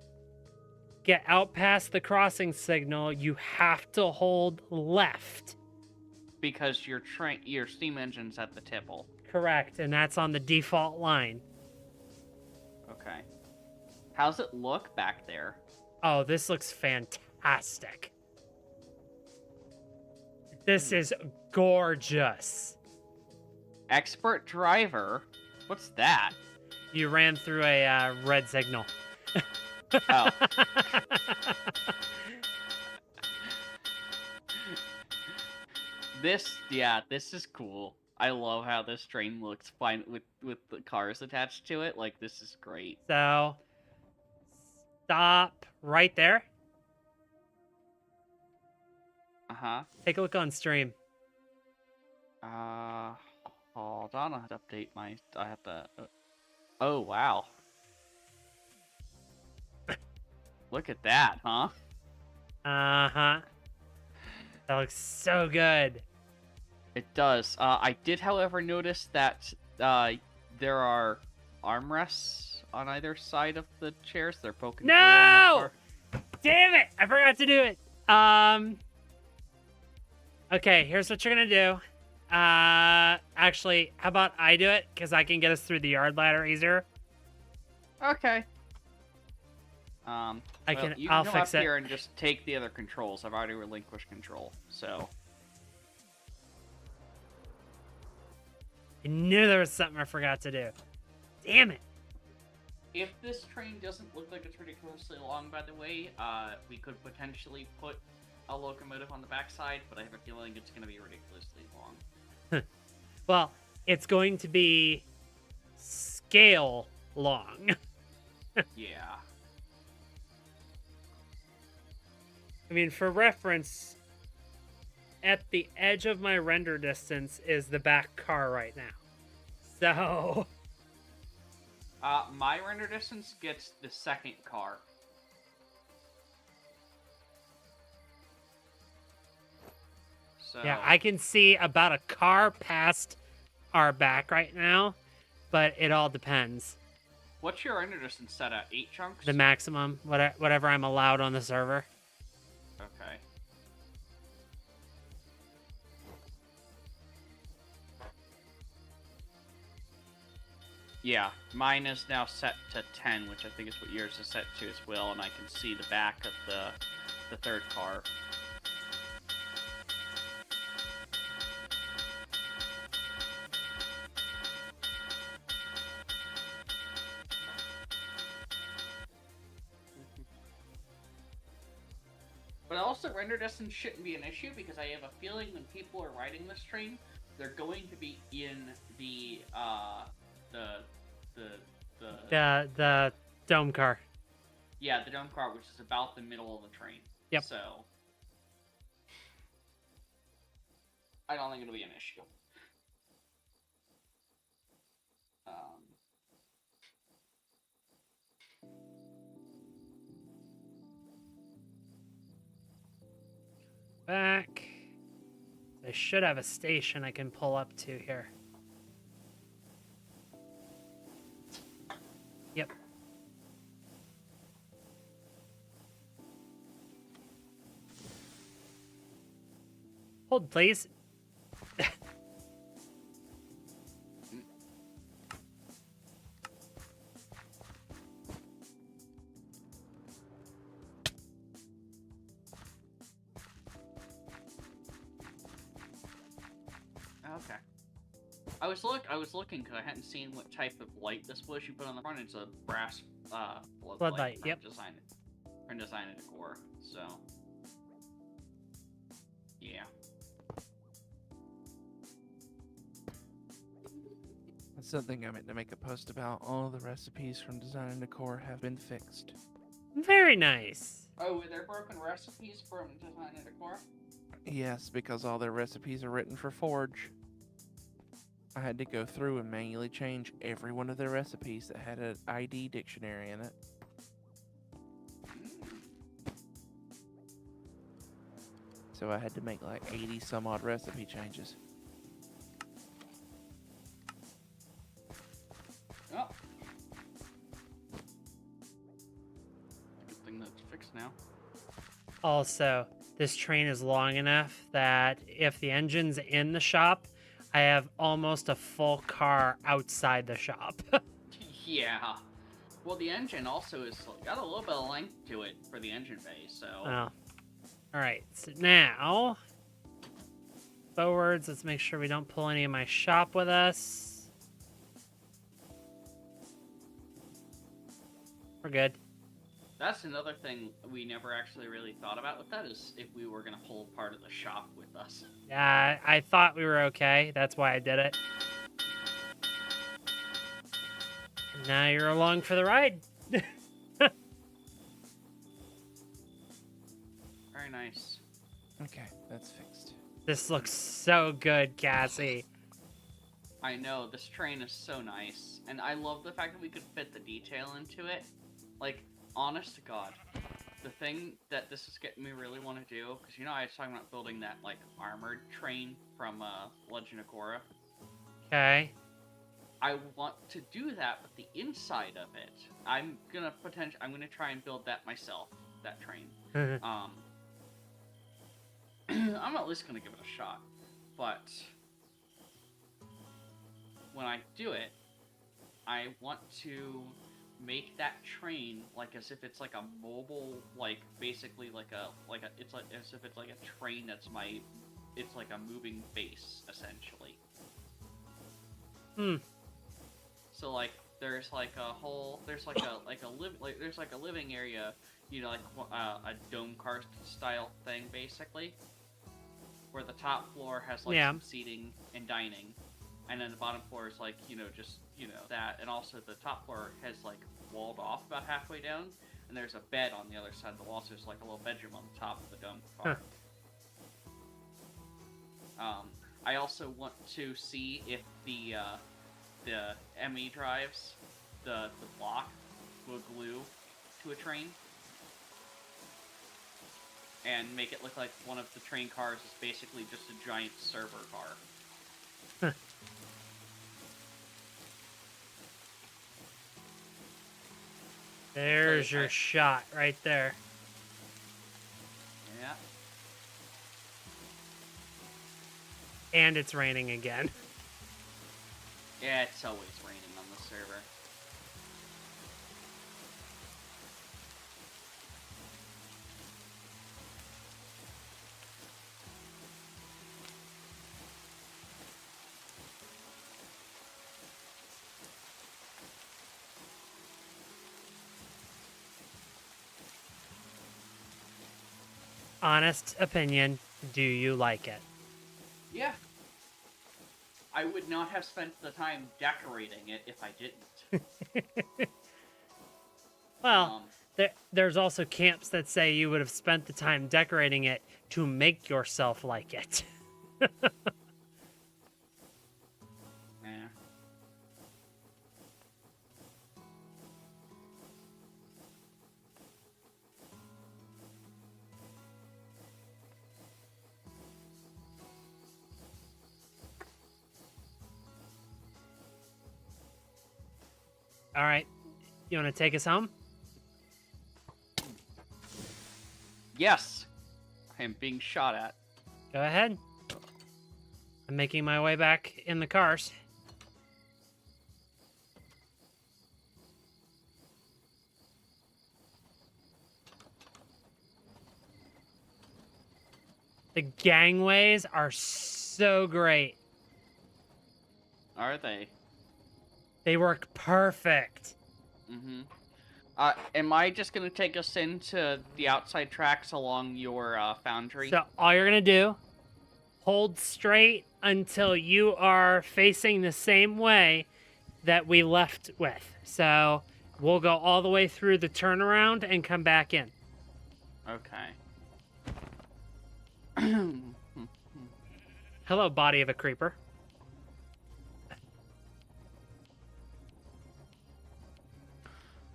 get out past the crossing signal, you have to hold left. Because your steam engine's at the tipple. Correct, and that's on the default line. Okay. How's it look back there? Oh, this looks fantastic. This is gorgeous. Expert driver? What's that? You ran through a red signal. Oh. This is cool. I love how this train looks fine with the cars attached to it. Like, this is great. So, stop right there. Uh-huh. Take a look on stream. Hold on, I have to update my... I have to... Oh, wow. Look at that, huh? Uh-huh. That looks so good. It does. I did, however, notice that there are armrests on either side of the chairs. They're poking through on that No! part. Damn it! I forgot to do it. Okay, here's what you're gonna do. Actually, how about I do it? Because I can get us through the yard ladder easier. Okay. I'll You can come fix up it. here and just take the other controls. I've already relinquished control, so. I knew there was something I forgot to do. Damn it. If this train doesn't look like it's ridiculously long, by the way, we could potentially put a locomotive on the backside, but I have a feeling it's going to be ridiculously long. Well, it's going to be scale long. Yeah. I mean, for reference, at the edge of my render distance is the back car right now. So, My render distance gets the second car. So, yeah, I can see about a car past our back right now, but it all depends. what's your render distance set at? 8 chunks? The maximum, whatever I'm allowed on the server. Okay. Yeah, mine is now set to 10, which I think is what yours is set to as well, and I can see the back of the third car. But also, render distance shouldn't be an issue because I have a feeling when people are riding this train, they're going to be in the The dome car. yeah, the dome car, which is about the middle of the train. Yep. So I don't think it'll be an issue. Back. I should have a station I can pull up to here. Yep. Hold, please. Okay. I was looking because I hadn't seen what type of light this was you put on the front. It's a brass Floodlight, yep. From design and decor. So yeah. That's something I meant to make a post about. All the recipes from Design and Decor have been fixed. Very nice. Oh, were there broken recipes from design and decor? Yes, because all their recipes are written for Forge. I had to go through and manually change every one of their recipes that had an ID dictionary in it. So I had to make like 80 some odd recipe changes. Oh. Good thing that's fixed now. Also, this train is long enough that if the engine's in the shop, I have almost a full car outside the shop. Yeah. Well, the engine also is got a little bit of length to it for the engine bay, so. Oh. Alright, so now, forwards, let's make sure we don't pull any of my shop with us. We're good. That's another thing we never actually really thought about with that is if we were going to pull part of the shop with us. Yeah, I thought we were okay. That's why I did it. And now you're along for the ride. Very nice. Okay, that's fixed. This looks so good, Cassie. I know, this train is so nice. And I love the fact that we could fit the detail into it. Like, honest to God. the thing that this is getting me really want to do, because you know I was talking about building that like armored train from Legend of Korra. Okay. I want to do that, but the inside of it, I'm gonna try and build that myself. That train. I'm at least gonna give it a shot, but when I do it, I want to make that train like as if it's like a mobile, like basically it's like as if it's like a train it's like a moving base essentially. So like there's like a living area, you know, like a dome car style thing basically, where the top floor has like some seating and dining, and then the bottom floor is like, you know, just, you know, that, and also the top floor has like walled off about halfway down, and there's a bed on the other side of the wall, so there's like a little bedroom on the top of the dome car. I also want to see if the ME drives, the block, will glue to a train, and make it look like one of the train cars is basically just a giant server car. There's your shot right there. Yeah. And it's raining again. Yeah, it's always raining on the server. Honest opinion, do you like it? Yeah. I would not have spent the time decorating it if I didn't. Well, there's also camps that say you would have spent the time decorating it to make yourself like it. Yeah. All right. You want to take us home? Yes. I am being shot at. Go ahead. I'm making my way back in the cars. The gangways are so great. Are they? They work perfect. Mm-hmm. Am I just gonna take us into the outside tracks along your foundry? So all you're gonna do, hold straight until you are facing the same way that we left with. So we'll go all the way through the turnaround and come back in. Okay. Hello, body of a creeper.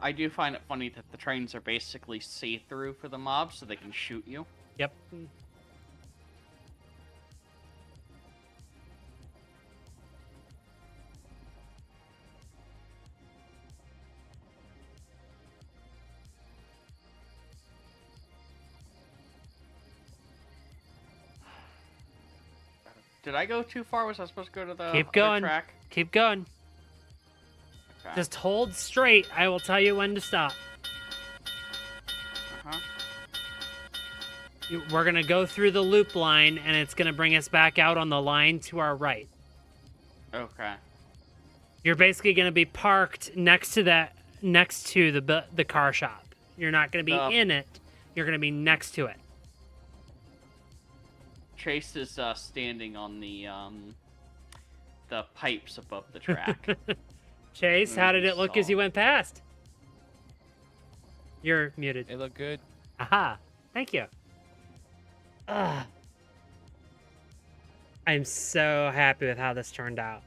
I do find it funny that the trains are basically see-through for the mobs, so they can shoot you. Yep. Did I go too far? Was I supposed to go to the Keep other going. track? Keep going. Okay. Just hold straight. I will tell you when to stop. Uh-huh. We're going to go through the loop line, and it's going to bring us back out on the line to our right. Okay. You're basically going to be parked next to the car shop. You're not going to be in it. You're going to be next to it. Chase is standing on the pipes above the track. Chase, how did it look as you went past? You're muted. It looked good. Aha. Thank you. I'm so happy with how this turned out.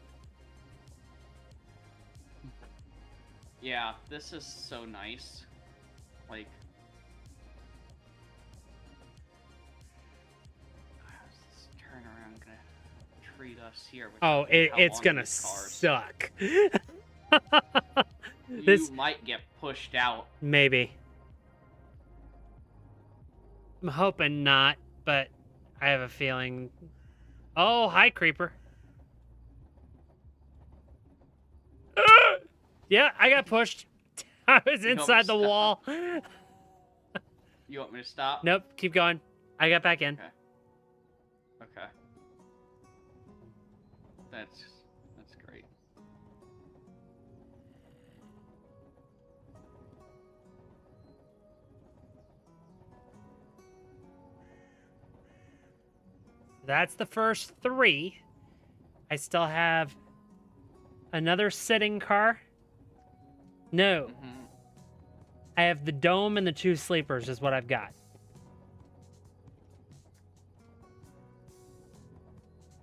Yeah, this is so nice. Like, treat us here. With Oh, how it's long gonna these cars. suck. You might get pushed out. Maybe. I'm hoping not, but I have a feeling. Oh, hi, creeper. Yeah, I got pushed. I was You want me inside to the stop? wall. You want me to stop? Nope, keep going. I got back in. Okay. Okay. That's great. That's the first 3. I still have another sitting car. No. Mm-hmm. I have the dome and the 2 sleepers is what I've got.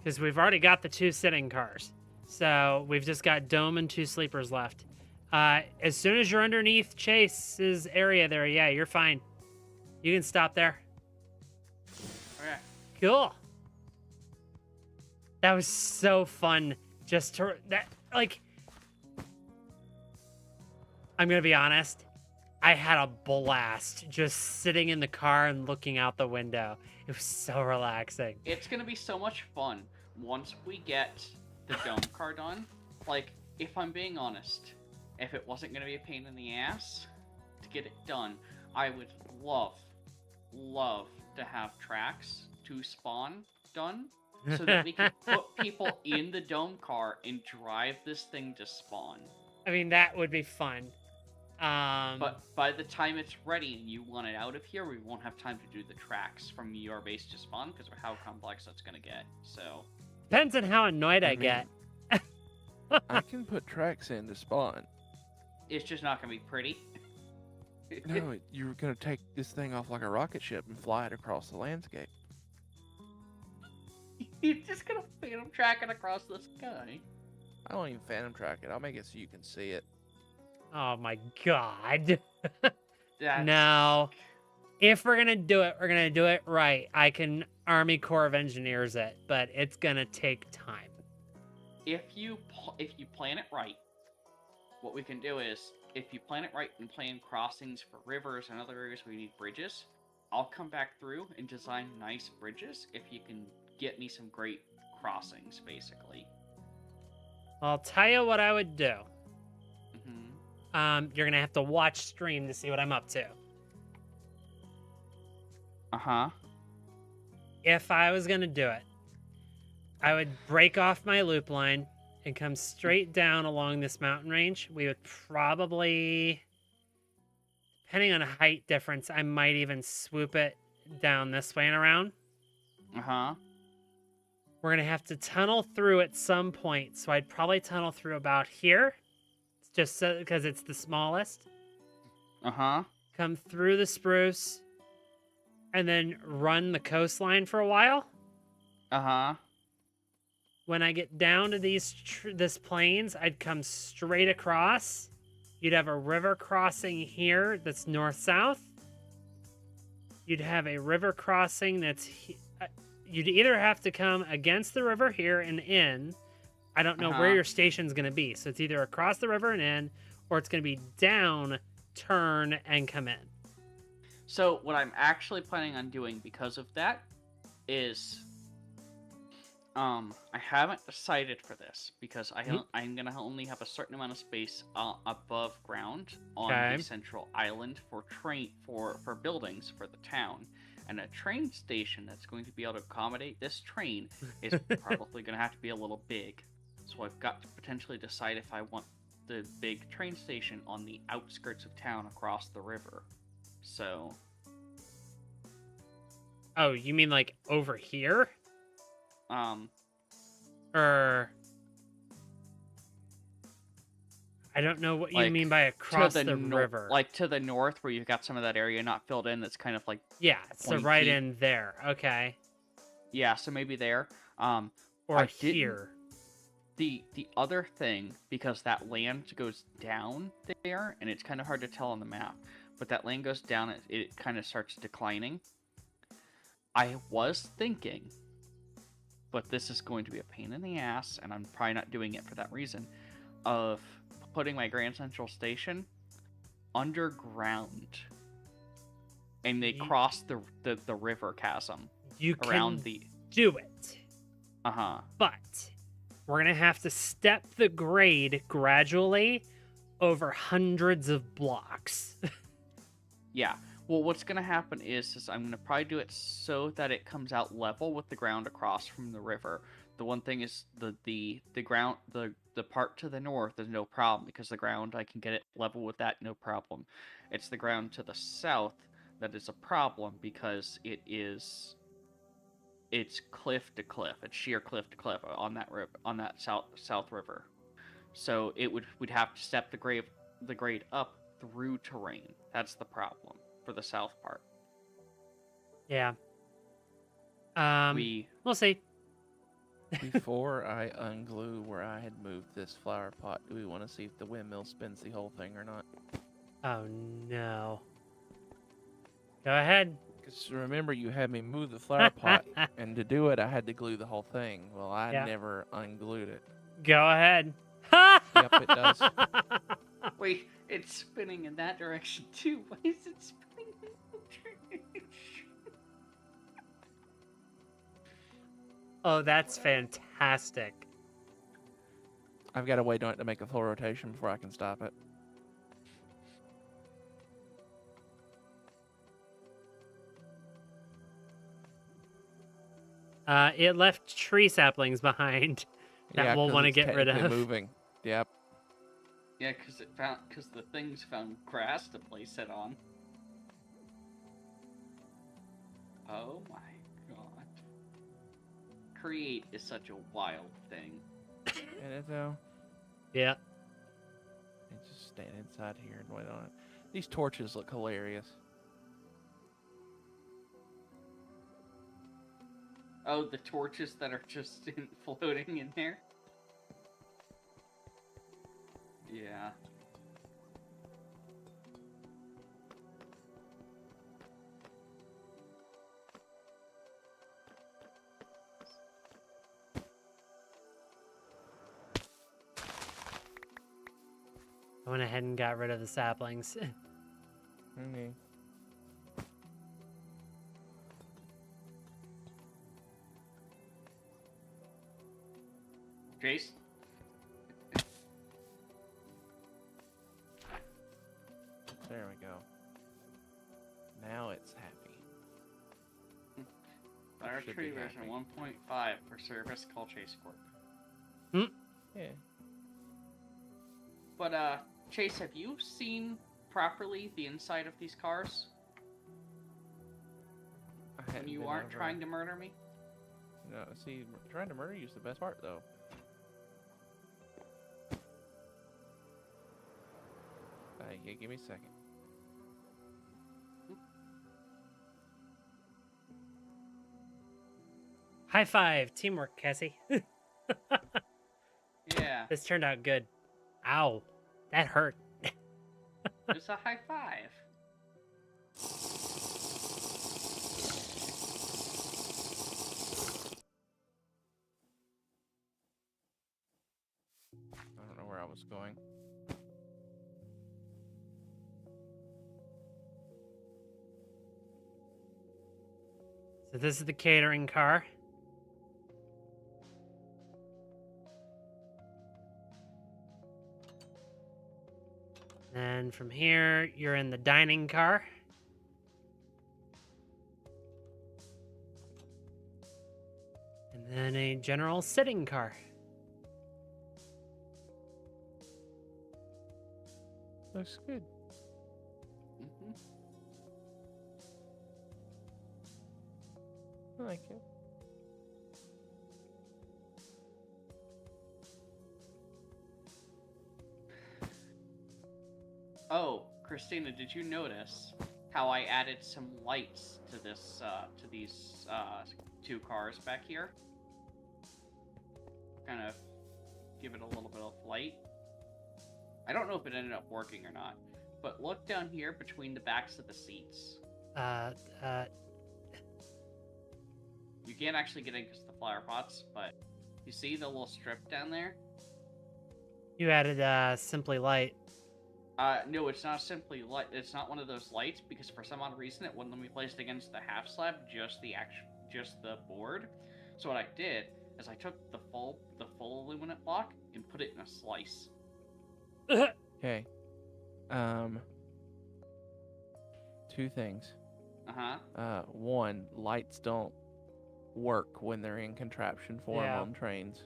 Because we've already got the 2 sitting cars. So we've just got dome and 2 sleepers left. As soon as you're underneath Chase's area there, yeah, you're fine. You can stop there. Okay. Cool. That was so fun. Just to like, I'm gonna be honest. I had a blast just sitting in the car and looking out the window. It was so relaxing. It's gonna be so much fun once we get the dome car done. Like, if I'm being honest, if it wasn't gonna be a pain in the ass to get it done, I would love to have tracks to spawn done so that we can put people in the dome car and drive this thing to spawn. I mean, that would be fun. But by the time it's ready and you want it out of here, we won't have time to do the tracks from your base to spawn because of how complex that's gonna get. So depends on how annoyed I get. I can put tracks in to spawn. it's just not gonna be pretty. No, you're gonna take this thing off like a rocket ship and fly it across the landscape. You're just gonna phantom track it across the sky. I don't even phantom track it. I'll make it so you can see it. Oh my god. That's... No. If we're gonna do it, we're gonna do it right. I can Army Corps of Engineers it, but it's gonna take time. If you plan it right, what we can do is, if you plan it right and plan crossings for rivers and other areas where you need bridges, I'll come back through and design nice bridges if you can get me some great crossings, basically. I'll tell you what I would do. Mm-hmm. You're gonna have to watch stream to see what I'm up to. Uh-huh. If I was gonna do it, I would break off my loop line and come straight down along this mountain range. We would probably, depending on height difference, I might even swoop it down this way and around. Uh-huh. We're gonna have to tunnel through at some point, so I'd probably tunnel through about here, just so because it's the smallest. Uh-huh. Come through the spruce, and then run the coastline for a while. Uh-huh. When I get down to this plains, I'd come straight across. You'd have a river crossing here that's north-south. You'd have a river crossing that's... You'd either have to come against the river here and in. I don't know where your station's going to be. So it's either across the river and in, or it's going to be down, turn, and come in. So what I'm actually planning on doing because of that is... I haven't decided for this because I'm gonna only have a certain amount of space above ground on the central island for buildings for the town, and a train station that's going to be able to accommodate this train is probably gonna have to be a little big. So I've got to potentially decide if I want the big train station on the outskirts of town across the river. So. Oh, you mean like over here? Or I don't know what you mean by across the river. Like to the north, where you've got some of that area not filled in. That's kind of like so right in there. Okay. Yeah, so maybe there. Or here. The other thing, because that land goes down there, and it's kind of hard to tell on the map, but that land goes down, it kind of starts declining. I was thinking but this is going to be a pain in the ass, and I'm probably not doing it for that reason, of putting my Grand Central Station underground. And they cross the river chasm You around can the... do it. Uh-huh. But we're going to have to step the grade gradually over hundreds of blocks. Yeah. Well, what's going to happen is I'm going to probably do it so that it comes out level with the ground across from the river. The one thing is the ground, the part to the north is no problem, because the ground, I can get it level with that, no problem. It's the ground to the south that is a problem, because it's cliff to cliff. It's sheer cliff to cliff on that river, on that south river. So we'd have to step the grade up through terrain. That's the problem for the south part. Yeah. We'll see. Before I unglue where I had moved this flower pot, do we want to see if the windmill spins the whole thing or not? Oh, no. Go ahead. Because remember, you had me move the flower pot, and to do it, I had to glue the whole thing. Well, I Yeah. never unglued it. Go ahead. Yep, it does. Wait, it's spinning in that direction too. Why is it spinning in that direction? Oh, that's fantastic. I've got to wait on it to make a full rotation before I can stop it. It left tree saplings behind that Yeah, we'll 'cause want to it's get rid technically of. moving. Yep. Yeah, because the things found grass to place it on. Oh my god. Create is such a wild thing. And it though. Yeah. And just stand inside here and wait on it. These torches look hilarious. Oh, the torches that are just floating in there? Yeah. I went ahead and got rid of the saplings. Okay. Jace? There we go. Now it's happy. Fire Should Tree be version happy. 1.5 for service call Chase Corp. Yeah. But, Chase, have you seen properly the inside of these cars? I When hadn't you been aren't over- trying to murder me? No, see, trying to murder you is the best part, though. Yeah, give me a second. High five. Teamwork, Cassie. Yeah, This turned out good. Ow. That hurt. it's a high five. I don't know where I was going. So this is the catering car. And from here, you're in the dining car. And then a general sitting car. Looks good. Mm-hmm. I like it. Oh, Christina, did you notice how I added some lights to this, to these, two cars back here? Kind of give it a little bit of light. I don't know if it ended up working or not, but look down here between the backs of the seats. You can't actually get in because of the flower pots, but you see the little strip down there? You added Simply Light. No, it's not simply light. It's not one of those lights because for some odd reason it wouldn't let me place it against the half slab, just the board. So what I did is I took the full illuminant block and put it in a slice. Okay. Two things. One, lights don't work when they're in contraption form Yeah. on trains.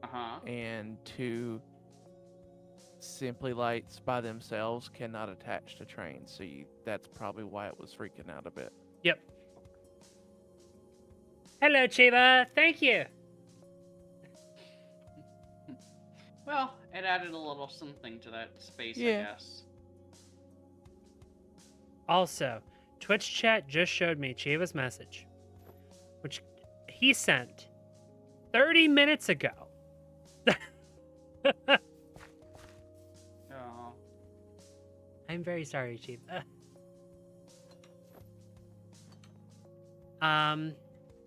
Uh-huh. And two, Simply Lights by themselves cannot attach to trains, so that's probably why it was freaking out a bit. Yep. Hello, Chiba. Thank you. Well, it added a little something to that space, Yeah. I guess. Also, Twitch chat just showed me Chiba's message, which he sent 30 minutes ago. Oh. I'm very sorry, Chiba.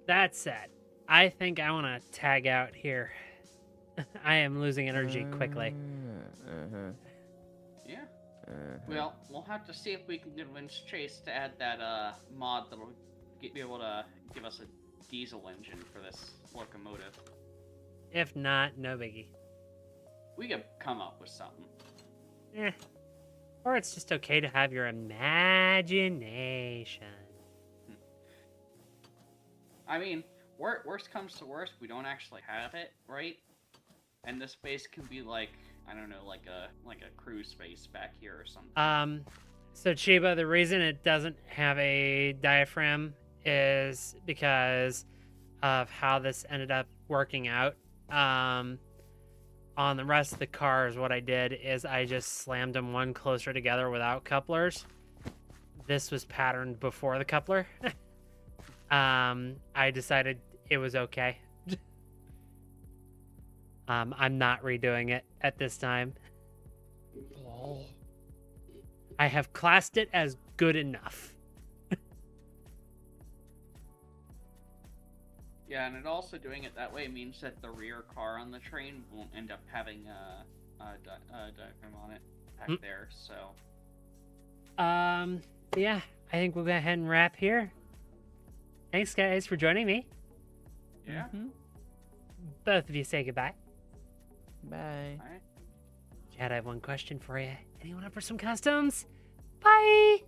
That said, I think I want to tag out here. I am losing energy quickly. Yeah. Well, we'll have to see if we can convince Chase to add that mod that'll be able to give us a diesel engine for this locomotive. If not, no biggie. We could come up with something. Or it's just okay to have your imagination. I mean, worst comes to worst, we don't actually have it, right? And this space can be like, I don't know, like a crew space back here or something. So Chiba, the reason it doesn't have a diaphragm is because of how this ended up working out. On the rest of the cars, what I did is I just slammed them one closer together without couplers. This was patterned before the coupler. I decided it was okay. I'm not redoing it at this time. I have classed it as good enough. Yeah, and it also doing it that way means that the rear car on the train won't end up having a diaphragm on it back there, so... Yeah, I think we'll go ahead and wrap here. Thanks, guys, for joining me. Yeah. Both of you say goodbye. Bye. Alright. Chad, I have one question for you. Anyone up for some customs? Bye!